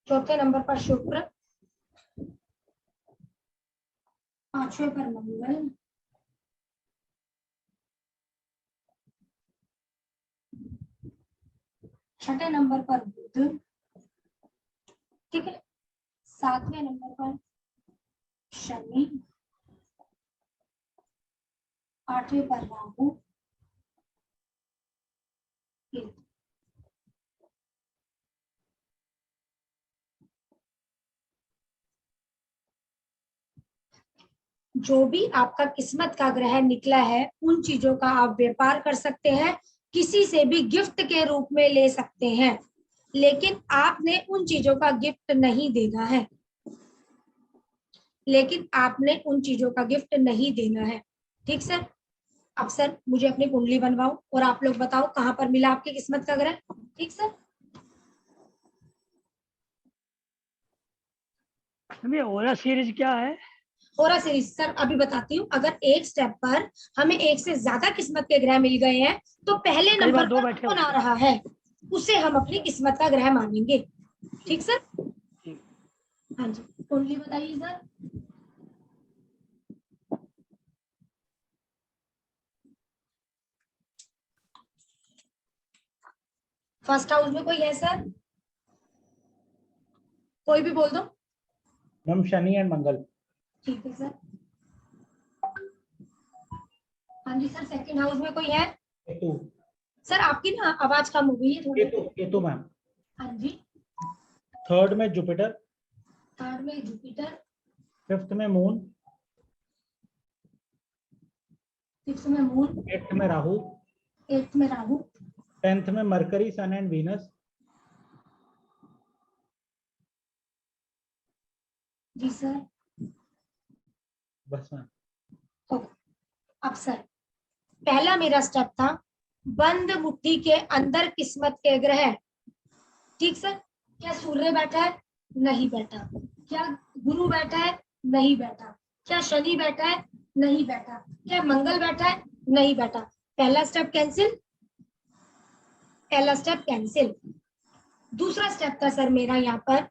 चौथे नंबर पर शुक्र, पांचवें पर मंगल, छठे नंबर पर बुध, ठीक है, सातवें नंबर पर शनि, आठवें पर राहु, जो भी आपका किस्मत का ग्रह निकला है उन चीजों का आप व्यापार कर सकते हैं, किसी से भी गिफ्ट के रूप में ले सकते हैं, लेकिन आपने उन चीजों का गिफ्ट नहीं देना है, लेकिन आपने उन चीजों का गिफ्ट नहीं देना है। ठीक सर। अब सर मुझे अपनी कुंडली बनवाओ और आप लोग बताओ कहां पर मिला आपकी किस्मत का ग्रह। ठीक सर। ओरा सीरीज क्या है? होरा सीरीज सर अभी बताती हूँ। अगर एक स्टेप पर हमें एक से ज्यादा किस्मत के ग्रह मिल गए हैं तो पहले कई बार नंबर दो पर बैठे कौन आ होते हैं। रहा है उसे हम अपनी किस्मत का ग्रह मानेंगे। ठीक सर। ठीक। हाँ जी, कुंडली बताइए सर। फर्स्ट हाउस में कोई है सर? कोई भी बोल दो। मैम शनि एंड मंगल। ठीक है सर। हाँ जी सर, सेकंड हाउस में कोई है? केतु। सर आपकी ना आवाज कम हो गई है थोड़ी। केतु केतु मैम। हाँ जी। थर्ड में जुपिटर। थर्ड में जुपिटर। फिफ्थ में मून। सिक्स में मून। एट्थ में राहु। एट्थ में राहु। 10th में मरकरी सन एंड वीनस। जी सर। बस मैम। ओके। अब सर पहला मेरा स्टेप था बंद मुट्ठी के अंदर किस्मत के ग्रह। ठीक सर। क्या सूर्य बैठा है? नहीं बैठा। क्या गुरु बैठा है? नहीं बैठा। क्या शनि बैठा है? नहीं बैठा। क्या मंगल बैठा है? नहीं बैठा। पहला स्टेप कैंसिल। पहला स्टेप कैंसिल। दूसरा स्टेप था सर मेरा यहाँ पर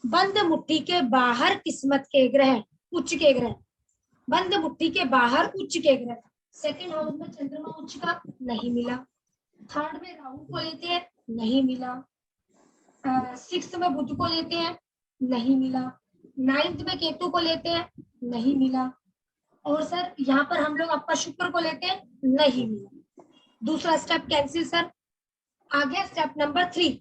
बंद मुट्ठी के बाहर किस्मत के ग्रह, उच्च के ग्रह। बंद मुट्ठी के बाहर उच्च के ग्रह। सेकंड हाउस में चंद्रमा उच्च का नहीं मिला। थर्ड में राहु को लेते हैं, नहीं मिला। सिक्स्थ में बुध को लेते हैं, नहीं मिला। नाइन्थ में केतु को लेते हैं, नहीं मिला। और सर यहाँ पर हम लोग आपका शुक्र को लेते हैं, नहीं मिला। दूसरा स्टेप कैंसिल सर। आ गया स्टेप नंबर 3।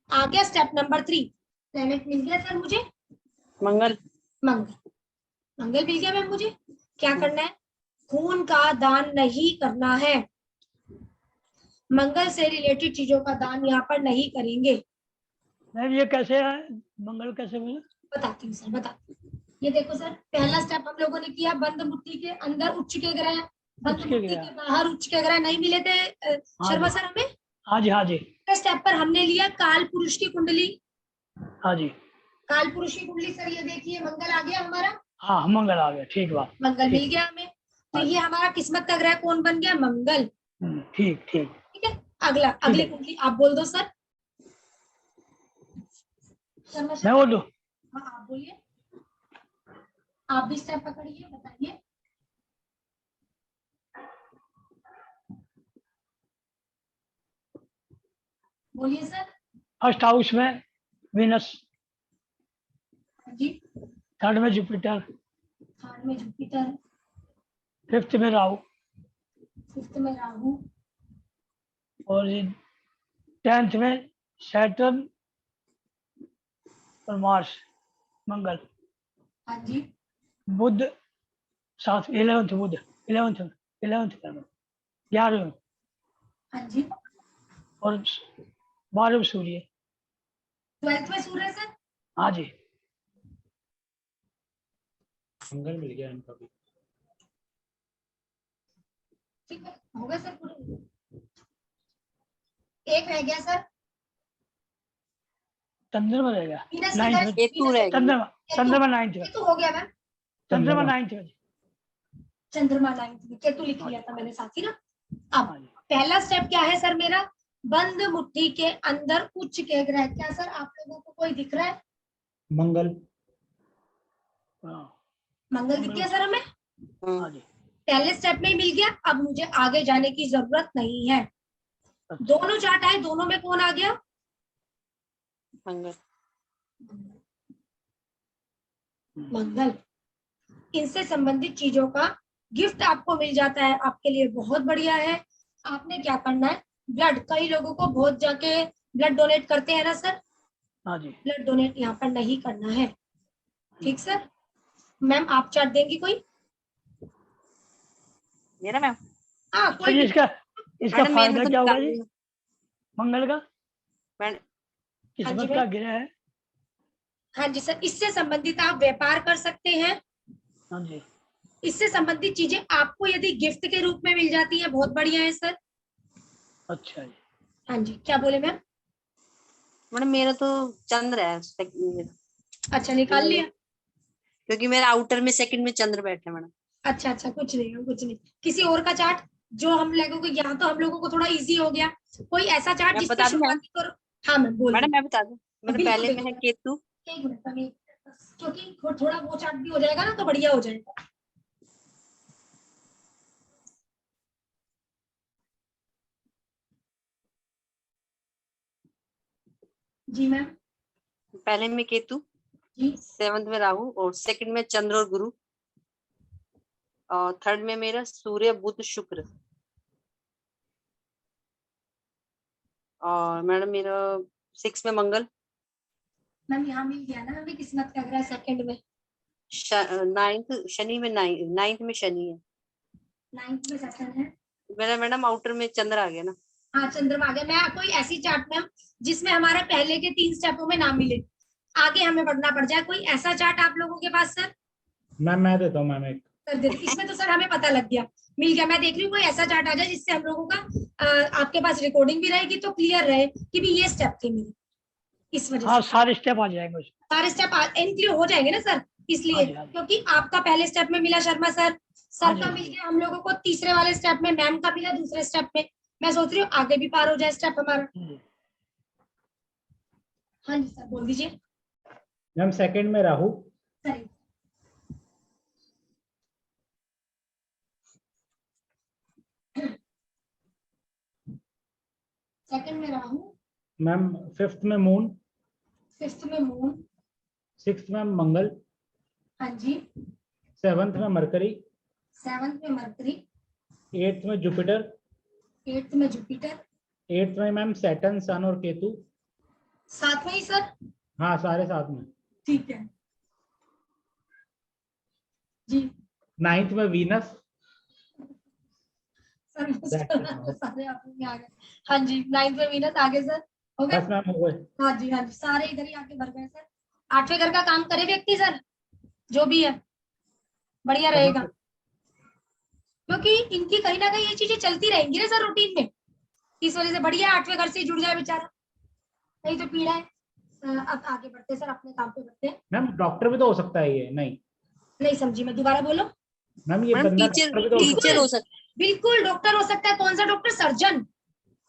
आ गया स्टेप नंबर 3। प्लेनेट मिल गया सर मुझे। मंगल। मंगल। मंगल मिल गया मैम मुझे। क्या करना है? खून का दान नहीं करना है। मंगल से रिलेटेड चीजों का दान यहाँ पर नहीं करेंगे। मैम ये कैसे है? मंगल कैसे मिला? बताती हूँ सर, बताती हूँ। ये देखो सर, पहला स्टेप हम लोगों ने किया बंद मुट्ठी के अंदर उच्च के ग्रह, बंद उच्च के मुट्ठी ग्रह। के बाहर उच्च के ग्रह नहीं मिले थे हाँ शर्मा जी। सर हमें। हाँ जी, हाँ जी, स्टेप पर हमने लिया काल पुरुष की कुंडली। हाँ जी। काल पुरुष की कुंडली सर ये देखिए मंगल आ गया हमारा। हाँ मंगल आ गया, ठीक बात। मंगल मिल ठीक। गया हमें। तो हाँ ये जी। हमारा किस्मत का ग्रह कौन बन गया? मंगल। ठीक ठीक। ठीक है। अगला ठीक अगली है। कुंडली आप बोल दो सर। शर्मा मैं सर बोल दूं? हाँ आप बोलिए। आप भी स्टेप पकड़िए, बताइए। बोलिए सर। फर्स्ट हाउस में विनस, जी। थर्ड में जुपिटर, थर्ड में जुपिटर, फिफ्थ में राहु, फिफ्थ में राहु, और 10th में सैटर्न और मार्स, मंगल। हाँ जी। बुध साथ 11th बुध, 11th 11वें हाँ जी। और 12वें सूर्य। 12th में सूर्य सर। हाँ जी। मंगल मिल गया इनको भी। ठीक है, हो गया सर पूरे। एक रह गया सर, चंद्रमा रहेगा वीनस नाइन्थ किधर? में। केतु वीनस- रहेगा। चंद्रमा चंद्रमा नाइन्थ में। केतु हो गया मैम, चंद्रमा नाइन्थ में। चंद्रमा 9th में, केतु लिख लिया था मैंने साथ ही ना। अब हाँ जी। पहला स्टेप क्या है सर मेरा? बंद मुट्ठी के अंदर उच्च के ग्रह। क्या सर आप लोगों को कोई दिख रहा है? मंगल। हाँ मंगल दिख गया सर हमें, हाँ जी। पहले स्टेप में ही मिल गया। अब मुझे आगे जाने की जरूरत नहीं है। अच्छा। दोनों चार्ट आए, दोनों में कौन आ गया? मंगल। मंगल। इनसे संबंधित चीजों का गिफ्ट आपको मिल जाता है, आपके लिए बहुत बढ़िया है। आपने क्या करना है? ब्लड, कई लोगों को बहुत जाके ब्लड डोनेट करते हैं ना सर, हाँ जी। ब्लड डोनेट यहाँ पर नहीं करना है। ठीक सर। मैम आप चार्ट देंगी कोई? मेरा मैम? हाँ अच्छा कोई जी, भी। इसका मैडम मैंने फायदा तो क्या होगा निकाल जी? लिया। मंगल का मैंने किस्मत भाई। का ग्रह है। हाँ जी सर, इससे संबंधित आप व्यापार कर सकते हैं। हाँ जी। इससे संबंधित चीजें आपको यदि गिफ्ट के रूप में मिल जाती है, बहुत बढ़िया है सर। अच्छा जी। हाँ जी, क्या बोले मैम? मैडम मेरा तो चंद्र है अच्छा निकाल लिया। क्योंकि मेरा आउटर में सेकंड में चंद्र बैठा है मैडम। अच्छा अच्छा, कुछ नहीं है, कुछ नहीं। किसी और का चार्ट जो हम लोगों को, यहाँ तो हम लोगों को थोड़ा इजी हो गया। कोई ऐसा चार्ट मैं जिसमें बता दूं मैम? शुरुआती करो। हाँ मैम बोल मैडम मैं बता दूं, मैंने बिल्कुल, पहले में है बिल्कुल। केतु। एक मिनट अभी, क्योंकि थोड़ा वो चार्ट भी हो जाएगा ना तो बढ़िया हो जाएगा। जी मैम। पहले में केतु, जी 7th में राहु और सेकंड में चंद्र और गुरु और थर्ड में मेरा सूर्य बुध शुक्र और मैडम मेरा 6 में मंगल, मैम, यहाँ मिल गया ना हमें किस्मत का ग्रह सेकंड में। 9th शनि में 9th में शनि है 9th में सेकंड है। मेरा। मैडम आउटर में चंद्र आ गया ना। हाँ चंद्रमा आ गया। मैं कोई ऐसी चार्ट मैम जिसमें हमारे पहले के 3 स्टेपों में ना मिले, आगे हमें बढ़ना पड़ जाए, कोई ऐसा चार्ट आप लोगों के पास सर? मैं देता हूँ मैम एक। कर देते, इसमें तो सर हमें पता लग गया, मिल गया। मैं देख रही हूँ कोई ऐसा चार्ट आ जाए जिससे हम लोगों का आपके पास रिकॉर्डिंग भी रहेगी तो क्लियर रहे कि भी ये स्टेप थे मेरे। इस वजह हाँ से सारे स्टेप आ जाएंगे उसमें। सारे स्टेप इनक्लूड हो जाएंगे ना सर, इसलिए हाँ जी, हाँ जी। क्योंकि आपका पहले स्टेप में मिला शर्मा सर, सर हाँ जी, का हाँ मिल जी। गया हम लोगों को तीसरे वाले स्टेप में, मैम का मिला दूसरे स्टेप में। मैं सोच रही हूँ आगे भी पार हो जाए स्टेप हमारा। जी। हाँ जी सर बोल दीजिए। मैम सेकंड में राहु। सही। सेकंड में राहु, मैम 5th में मून। 5th में मून। 6th में मंगल। हाँ जी। 7th में मरकरी। 7th में मरकरी। 8th में जुपिटर। 8th में जुपिटर। 8th में मैम सैटर्न, सन और केतु। साथ में ही सर? हाँ सारे साथ में। ठीक है जी। 9th में वीनस। सर सारे आप में आ गए। हाँ जी, 9th में वीनस आगे सर हो गए। बस मैम हो गए। हाँ जी हाँ जी, सारे इधर ही आके भर गए सर। 8वें घर का काम करे व्यक्ति सर, जो भी है बढ़िया रहेगा, क्योंकि इनकी कहीं ना कहीं ये चीजें चलती रहेंगी ना सर रूटीन में। इस वजह से बढ़िया 8वें घर से जुड़ जाए बेचारा, नहीं तो पीड़ा है। अब आगे बढ़ते सर, अपने काम पे बढ़ते हैं। मैम डॉक्टर भी तो हो सकता है ये? नहीं समझी मैं, दोबारा बोलो। मैम ये मैडम बंदा टीचर डॉक्टर भी तो हो सकता टीचर है? हो सकता बिल्कुल डॉक्टर हो सकता है। कौन सा डॉक्टर? सर्जन।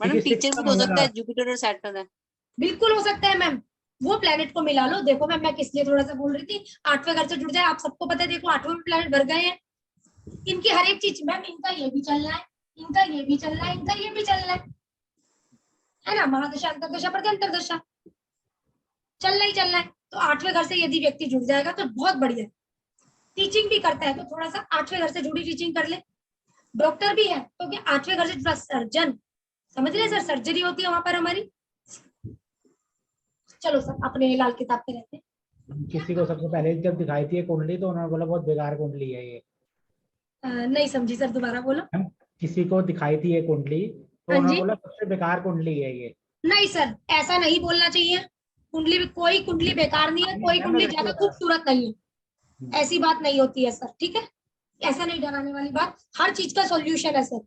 मैडम ठीक है, टीचर 6th भी में तो हो मंगल सकता आ है, जुपिटर और सैटर्न है। बिल्कुल हो सकता है मैम, वो प्लेनेट को मिला लो। देखो मैम मैं किस लिए थोड़ा सा बोल रही थी, 8वें घर से जुड़ जाए। आप सबको पता है, देखो 8वें में प्लेनेट भर गए हैं। इनकी हर एक चीज मैम, इनका ये भी चलना है, इनका ये भी चलना है, इनका ये भी चलना है ना। महादशा अंतरदशा प्रत्यंतरदशा चलना ही चलना है। तो 8वें घर से यदि व्यक्ति जुड़ जाएगा तो बहुत बढ़िया। टीचिंग भी करता है तो थोड़ा सा 8वें घर से जुड़ी टीचिंग कर ले। डॉक्टर भी है तो क्या 8वें घर से जुड़ा सर्जन, समझ रहे सर, सर्जरी होती है वहां पर हमारी। चलो सर अपने लाल किताब पे रहते हैं। किसी को सबसे पहले जब दिखाई थी ये कुंडली तो उन्होंने बोला बहुत बेकार कुंडली है ये। नहीं समझी सर, दोबारा बोलो। मैम किसी को दिखाई थी ये कुंडली तो हाँ उन्होंने जी। बोला सबसे बेकार कुंडली है ये। नहीं सर, ऐसा नहीं बोलना चाहिए। कुंडली भी, कोई कुंडली बेकार नहीं है, कोई मैम कुंडली वैसे ज्यादा होता है। खूबसूरत नहीं है। ऐसी बात नहीं होती है सर, ठीक है, ऐसा नहीं डराने वाली बात, हर चीज का सॉल्यूशन है सर।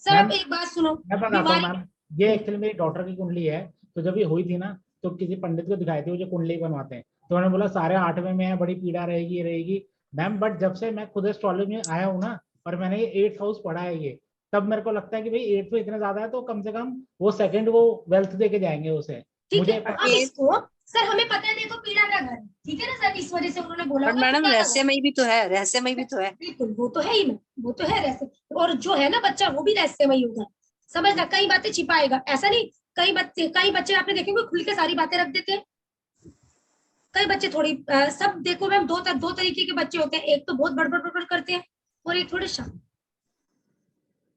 सर मैम, अब एक बात सुनो, मैं बताता हूँ बीमारी, मैम, ये एक्चुअली मेरी डॉटर की कुंडली है। तो जब ये हुई थी ना, तो किसी पंडित को दिखाई थी, वो जो कुंडली बनवाते हैं, तो उन्होंने बोला सारे 8वें में है, बड़ी पीड़ा रहेगी, ये रहेगी। मैम बट जब से मैं खुद एस्ट्रोलॉजी में आया हूँ ना, और मैंने ये 8th हाउस पढ़ा है ये, तब मेरे को लगता है कि भाई 8th में इतना ज्यादा है, तो कम से कम वो सेकंड वो वेल्थ दे के जाएंगे उसे। ठीक है। मुझे अब इसको सर हमें पता है, देखो पीड़ा का घर है, ठीक है ना सर, इस वजह से उन्होंने बोला बट होगा मैडम पीड़ा का घर। रहस्यमयी भी तो है, रहस्यमयी भी तो है। बिल्कुल, वो तो है ही, वो तो है रहस्य, और जो है ना बच्चा वो भी रहस्यमय होगा, समझना, कई बातें छिपाएगा, ऐसा नहीं, कई बच्चे आपने देखे होंगे खुल के सारी बातें रख देते हैं, कई बच्चे थोड़ी सब देखो मैम, दो तरीके के बच्चे होते हैं, एक तो बहुत बड़बड़ बड़बड़ करते हैं और एक थोड़े शांत,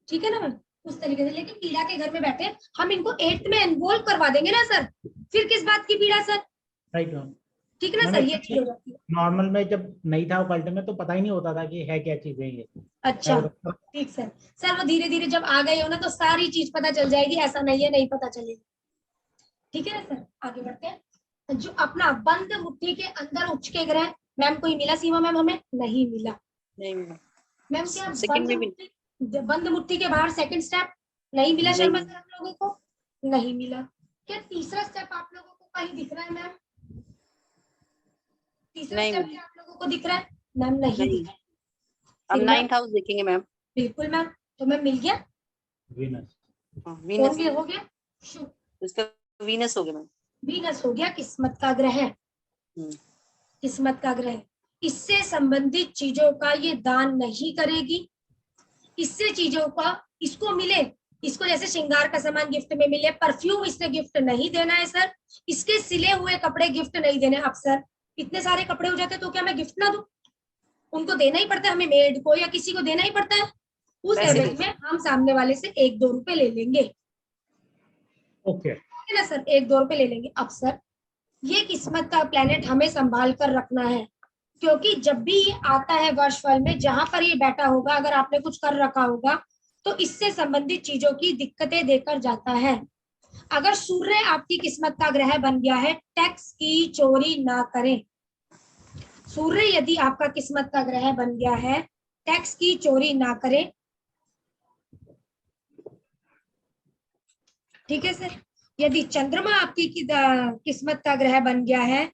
ठीक है ना मैम, उस तरीके से। लेकिन पीड़ा के घर में बैठे हम इनको 8th में इन्वॉल्व करवा देंगे ना सर, फिर किस बात की पीड़ा सर, राइट मैम। ठीक है ना सर, ये चीज हो जाती है। नॉर्मल में जब नहीं था ओकल्ट में, तो पता ही नहीं होता था कि है क्या चीज है ये। अच्छा ठीक सर, सर वो धीरे धीरे जब आ गए हो ना, तो सारी चीज पता चल जाएगी, ऐसा नहीं है नहीं पता चलेगी, ठीक है ना सर। आगे बढ़ते हैं, जो अपना बंद मुट्ठी के अंदर उच्च के ग्रह, मैम कोई मिला सीमा मैम, हमें नहीं मिला नहीं मैडम, मैम, क्या सेकंड में भी बंद मुट्ठी के बाहर सेकंड स्टेप नहीं मिला शर्मा नहीं। सर हम लोगों को, नहीं मिला। क्या तीसरा स्टेप आप लोगों को कहीं दिख रहा है मैम, तीसरा नहीं स्टेप मैम, क्या आप लोगों को दिख रहा है मैम, नहीं नहीं। दिख रहा है। अब फिर मैम 9th हाउस देखेंगे मैम। बिल्कुल मैम, तो मैम मिल गया, वीनस। कौन वीनस, भी हो गया, शुभ, इसका वीनस हो गया मैम। वीनस हो गया, किस्मत का ग्रह, हम्म, किस्मत का ग्रह, इससे संबंधित चीजों का ये दान नहीं करेगी, इससे चीजों का इसको मिले, इसको जैसे श्रृंगार का सामान गिफ्ट में मिले, परफ्यूम इससे गिफ्ट नहीं देना है सर, इसके सिले हुए कपड़े गिफ्ट नहीं देने। अब सर इतने सारे कपड़े हो जाते तो क्या मैं गिफ्ट ना दूं, उनको देना ही पड़ता है, हमें मेड को या किसी को देना ही पड़ता है, उस पैसे एवज में हम सामने वाले से 1-2 रुपए ले लेंगे, ओके। है ना सर, 1-2 रुपए ले लेंगे। अब सर ये किस्मत का प्लेनेट हमें संभाल कर रखना है, क्योंकि जब भी ये आता है वर्षफल में, जहां पर ये बैठा होगा, अगर आपने कुछ कर रखा होगा तो इससे संबंधित चीजों की दिक्कतें देकर जाता है। अगर सूर्य आपकी किस्मत का ग्रह बन गया है, टैक्स की चोरी ना करें, सूर्य यदि आपका किस्मत का ग्रह बन गया है, टैक्स की चोरी ना करें, ठीक है सर। यदि चंद्रमा आपकी किस्मत का ग्रह बन गया है,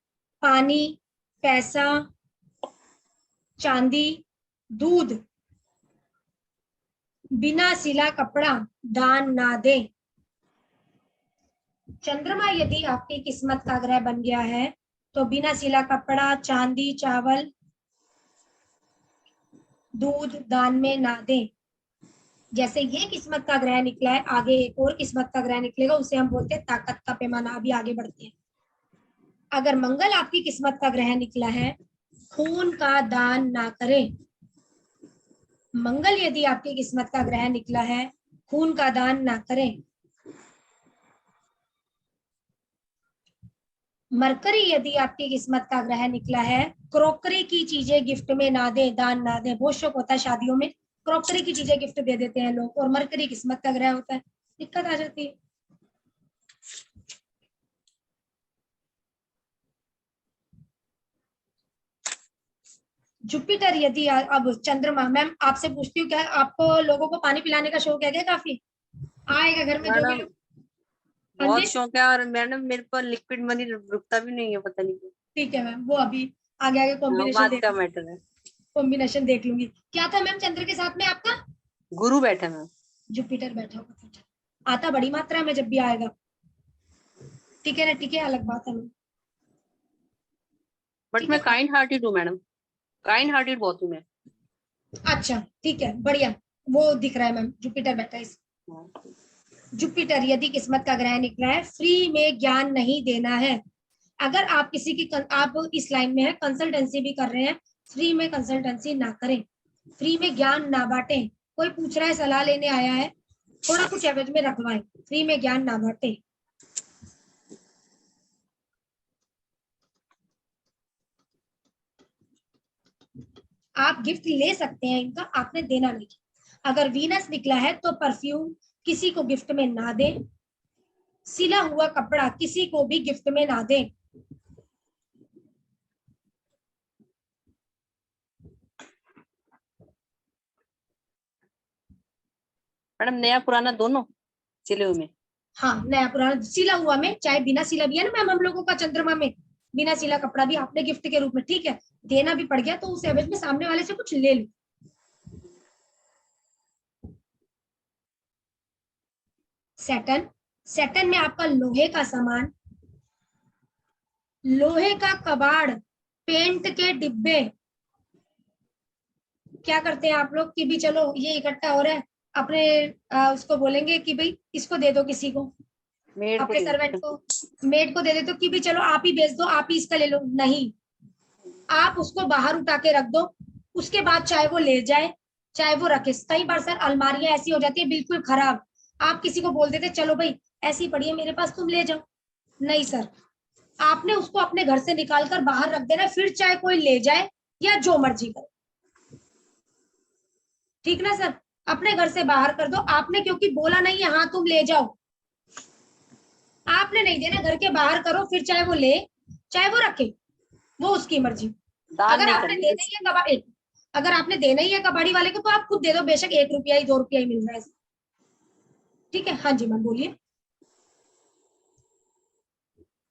पानी, पैसा, चांदी, दूध, बिना सिला कपड़ा दान ना दे। चंद्रमा यदि आपकी किस्मत का ग्रह बन गया है, तो बिना सिला कपड़ा, चांदी, चावल, दूध दान में ना दे। जैसे ये किस्मत का ग्रह निकला है, आगे एक और किस्मत का ग्रह निकलेगा, उसे हम बोलते हैं ताकत का पैमाना। अभी आगे बढ़ते हैं। अगर मंगल आपकी किस्मत का ग्रह निकला है, खून का दान ना करें। मंगल यदि आपकी किस्मत का ग्रह निकला है, खून का दान ना करें। मरकरी यदि आपकी किस्मत का ग्रह निकला है, क्रॉकरी की चीजें गिफ्ट में ना दे, दान ना दे। बहुत शौक होता है शादियों में, क्रॉकरी की चीजें गिफ्ट दे देते हैं लोग, और मरकरी किस्मत का ग्रह होता है, दिक्कत आ जाती है। जुपिटर यदि अब चंद्रमा, मैम आपसे पूछती हूँ, क्या आप लोगों को पानी पिलाने का शौक है क्या? काफी आएगा घर में जो भी मैडम लोग, हाँ बहुत जी शौक है, और मैडम मेरे पर लिक्विड मनी रुकता भी नहीं है, पता नहीं क्यों। ठीक है मैम, वो अभी आगे आगे हाँ, कॉम्बिनेशन बात देख, का मैटर है। कॉम्बिनेशन देख लूंगी। क्या था मैम चंद्र के साथ में आपका? गुरु बैठा मैम। जुपिटर बैठा होगा, आता बड़ी मात्रा में जब भी आएगा, ठीक है ना, ठीक है, अलग बात है मैम, बट ठीक मैं है। काइंड हार्टेड हूँ मैडम, काइंड हार्टेड बहुत हूँ मैं। अच्छा ठीक है, बढ़िया, वो दिख रहा है मैम, जुपिटर बैठा है। जुपिटर यदि किस्मत का ग्रह निकला है, फ्री में ज्ञान नहीं देना है। अगर आप किसी की आप इस लाइन में है, कंसल्टेंसी भी कर रहे हैं, फ्री में कंसल्टेंसी ना करें, फ्री में ज्ञान ना बांटें। कोई पूछ रहा है, सलाह लेने आया है, थोड़ा कुछ एवरेज में रखवाएं, फ्री में ज्ञान ना बांटें। आप गिफ्ट ले सकते हैं इनका, आपने देना नहीं। अगर वीनस निकला है तो परफ्यूम किसी को गिफ्ट में ना दें, सिला हुआ कपड़ा किसी को भी गिफ्ट में ना दें। मैडम नया पुराना दोनों सिले हुए में? हाँ, नया पुराना सिला हुआ में, चाहे बिना सिला भी है ना मैम हम लोगों का चंद्रमा में, बिना सिला कपड़ा भी आपने गिफ्ट के रूप में, ठीक है, देना भी पड़ गया तो उस एवज में सामने वाले से कुछ ले लो। सेटन में आपका लोहे का सामान, लोहे का कबाड़, पेंट के डिब्बे। क्या करते हैं आप लोग कि भी चलो ये इकट्ठा हो रहा है, अपने उसको बोलेंगे कि भाई इसको दे दो किसी को, मेड को अपने दे सर्वेंट दो। को, मेड को दे देते हो कि भी चलो आप ही बेच दो, आप ही इसका ले लो। नहीं, आप उसको बाहर उठा के रख दो, उसके बाद चाहे वो ले जाए चाहे वो रखे। कई बार सर अलमारियां ऐसी हो जाती है बिल्कुल खराब, आप किसी को बोल देते चलो भाई ऐसी पड़ी है मेरे पास तुम ले जाओ। नहीं सर, आपने उसको अपने घर से निकाल कर बाहर रख देना, फिर चाहे कोई ले जाए या जो मर्जी करे, ठीक ना सर। अपने घर से बाहर कर दो, आपने क्योंकि बोला नहीं है हाँ तुम ले जाओ, आपने नहीं देना, घर के बाहर करो, फिर चाहे वो ले चाहे वो रखे, वो उसकी मर्जी। दान अगर नहीं आपने करनी देना ही है कबाड़ी, अगर आपने देना ही है कबाड़ी वाले को तो आप खुद दे दो, बेशक 1 रुपया ही 2 रुपया ही मिल रहा है, ठीक है। हाँ जी मैम बोलिए।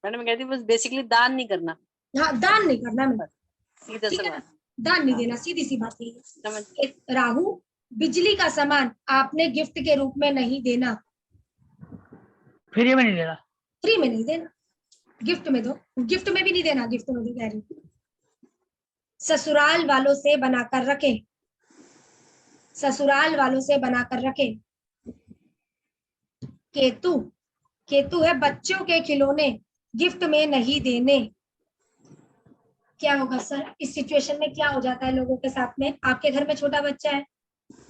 मैडम कहती बस बेसिकली दान नहीं करना, हाँ, दान नहीं करना मैम, सीधा ठीक सा है ना, बात। दान नहीं देना, सीधी सी बात है। समझ। एक राहु, बिजली का सामान आपने गिफ्ट के रूप में नहीं देना, फ्री में नहीं देना। फ्री में नहीं देना, गिफ्ट में दो, गिफ्ट में भी नहीं देना, गिफ्ट में दो कह रही हूँ। ससुराल वालों से बनाकर रखे, ससुराल वालों से बनाकर रखे। केतु, केतु है बच्चों के खिलौने गिफ्ट में नहीं देने। क्या होगा सर इस सिचुएशन में, क्या हो जाता है लोगों के साथ में। आपके घर में छोटा बच्चा है,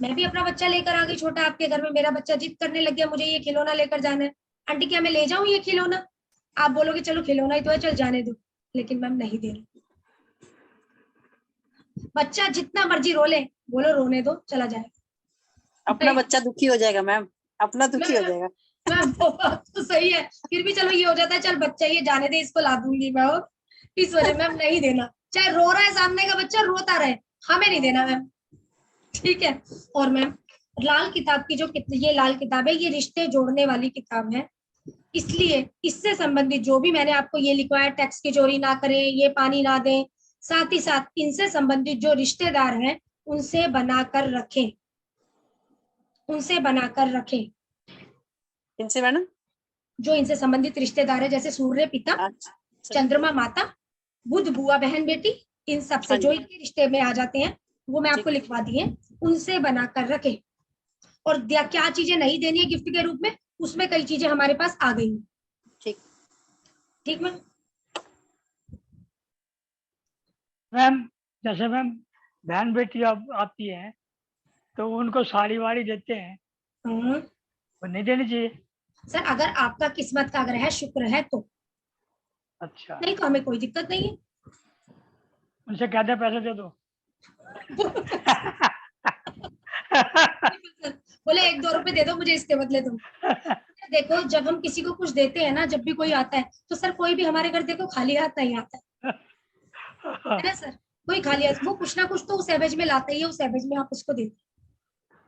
मैं भी अपना बच्चा लेकर आ गई छोटा आपके घर में, मेरा बच्चा जिद करने लग गया मुझे ये खिलौना लेकर जाना है, आंटी क्या मैं ले जाऊं ये खिलौना, आप बोलोगे चलो खिलौना ही तो है चल जाने दो, लेकिन मैम नहीं दे रही। बच्चा जितना मर्जी रो ले, बोलो रोने दो चला जाएगा, अपना बच्चा दुखी हो जाएगा मैम, अपना दुखी हो जाएगा। मैम वो बात तो सही है, फिर भी चलो ये हो जाता है चल बच्चा ये जाने दे इसको ला दूंगी मैं, और इस वजह मैम नहीं देना, चाहे रो रहा है सामने का बच्चा रोता रहे, हमें नहीं देना मैम, ठीक है। और मैम लाल किताब की जो ये लाल किताब है ये रिश्ते जोड़ने वाली किताब है, इसलिए इससे संबंधित जो भी मैंने आपको ये लिखवाया, टैक्स की चोरी ना करें, ये पानी ना दें, साथ ही साथ इनसे संबंधित जो रिश्तेदार हैं उनसे बनाकर रखें, उनसे बनाकर रखें। इनसे मैडम जो इनसे संबंधित रिश्तेदार है जैसे सूर्य पिता, अच्छा, चंद्रमा माता, बुध बुआ बहन बेटी, इन सब से जो इनके रिश्ते में आ जाते हैं वो मैं आपको लिखवा दी है, उनसे बनाकर रखें। और क्या चीजें नहीं देनी है गिफ्ट के रूप में, उसमें कई चीजें हमारे पास आ गई। ठीक, ठीक मैम। मैम जैसे मैम बहन बेटी अब आती है तो उनको साड़ी वाड़ी देते हैं, वो नहीं देनी चाहिए? सर अगर आपका किस्मत का ग्रह शुक्र है तो, अच्छा, नहीं तो हमें कोई दिक्कत नहीं है। उनसे कहते हैं पैसे दे दो। बोले 1-2 रुपए दे दो मुझे इसके बदले तुम। देखो जब हम किसी को कुछ देते हैं ना, जब भी कोई आता है तो सर कोई भी हमारे घर देखो खाली हाथ नहीं आता है ना सर, कोई खाली हाथ, वो कुछ ना कुछ तो उस एवज में लाता ही है, उस एवज में आप उसको देते,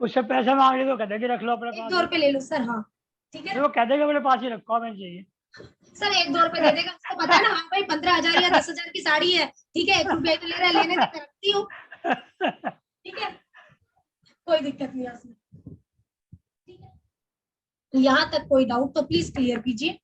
उससे पैसे मांग ले तो कहते हैं कि रख लो अपने पास। 1-2 रुपए ले लो सर, हाँ ठीक है। वो कहते हैं कि मेरे पास ही रखो, हमें चाहिए। सर 1-2 रुपए दे देगा, उसको पता है ना हाँ भाई 15,000 या 10,000 की साड़ी है, ठीक है 1 रुपया तो ले रहा है, लेने तक रखती हूँ, ठीक है कोई दिक्कत नहीं है उसमें, ठीक है। यहाँ तक कोई डाउट तो प्लीज क्लियर कीजिए।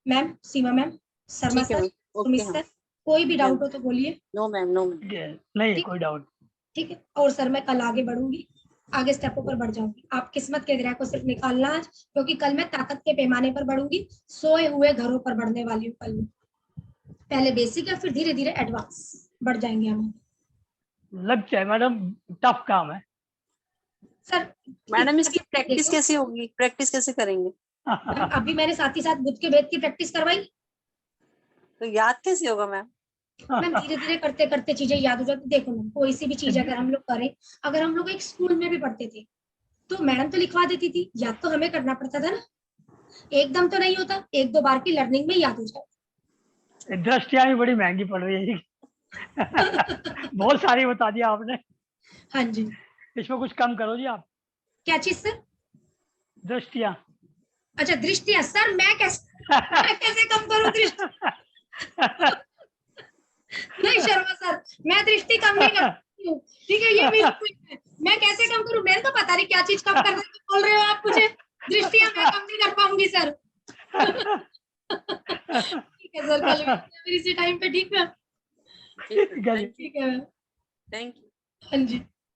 मैम, सीमा मैम, शर्मा ठीक है sir, ma'am, Sumit okay sir, कोई भी डाउट हो तो बोलिए, नो मैम, नो मैम। नहीं ठीक। कोई डाउट। ठीक है। और सर मैं कल आगे बढ़ूंगी, आगे स्टेपों पर बढ़ जाऊंगी, आप किस्मत के ग्रह को सिर्फ निकालना आज, क्योंकि कल मैं ताकत के पैमाने पर बढ़ूंगी, सोए हुए घरों पर बढ़ने वाली हूँ कल मैं, पहले बेसिक है फिर धीरे धीरे एडवांस बढ़ जाएंगे हम। लगता है मैडम टफ काम है। सर मैडम इसकी प्रैक्टिस कैसे होगी, प्रैक्टिस कैसे करेंगे? अभी मैंने साथ ही साथ बुध के वेद की प्रैक्टिस करवाई, तो याद कैसे होगा मैम? मैम धीरे धीरे करते करते चीजें याद हो जाती। देखो मैम कोई सी भी चीज अगर हम लोग करें, अगर हम लोग एक स्कूल में भी पढ़ते थे तो मैडम तो लिखवा देती थी, याद तो हमें करना पड़ता था ना, एकदम तो नहीं होता, 1-2 बार की लर्निंग में याद हो जाए। दृष्टियां भी बड़ी महंगी पड़ रही है। बहुत सारी बता दिया आपने। हाँ जी, इसमें कुछ कम करो जी आप। क्या चीज सर? दृष्टियाँ। अच्छा दृष्टियां सर, मैं कैसे कम करूं दृष्टि? नहीं शर्मा सर, मैं दृष्टि कम नहीं करती हूँ, ठीक है, ये मेरी point है। मैं कैसे कम करूं? मेरे को पता नहीं क्या चीज कम करने की बोल रहे हो आप मुझे। दृष्टियां मैं कम नहीं कर पाऊंगी सर। ठीक है सर, कल मिलते हैं फिर इसी टाइम पे, ठीक है? ठीक है, गली। ठीक है, थैंक यू। हाँ जी।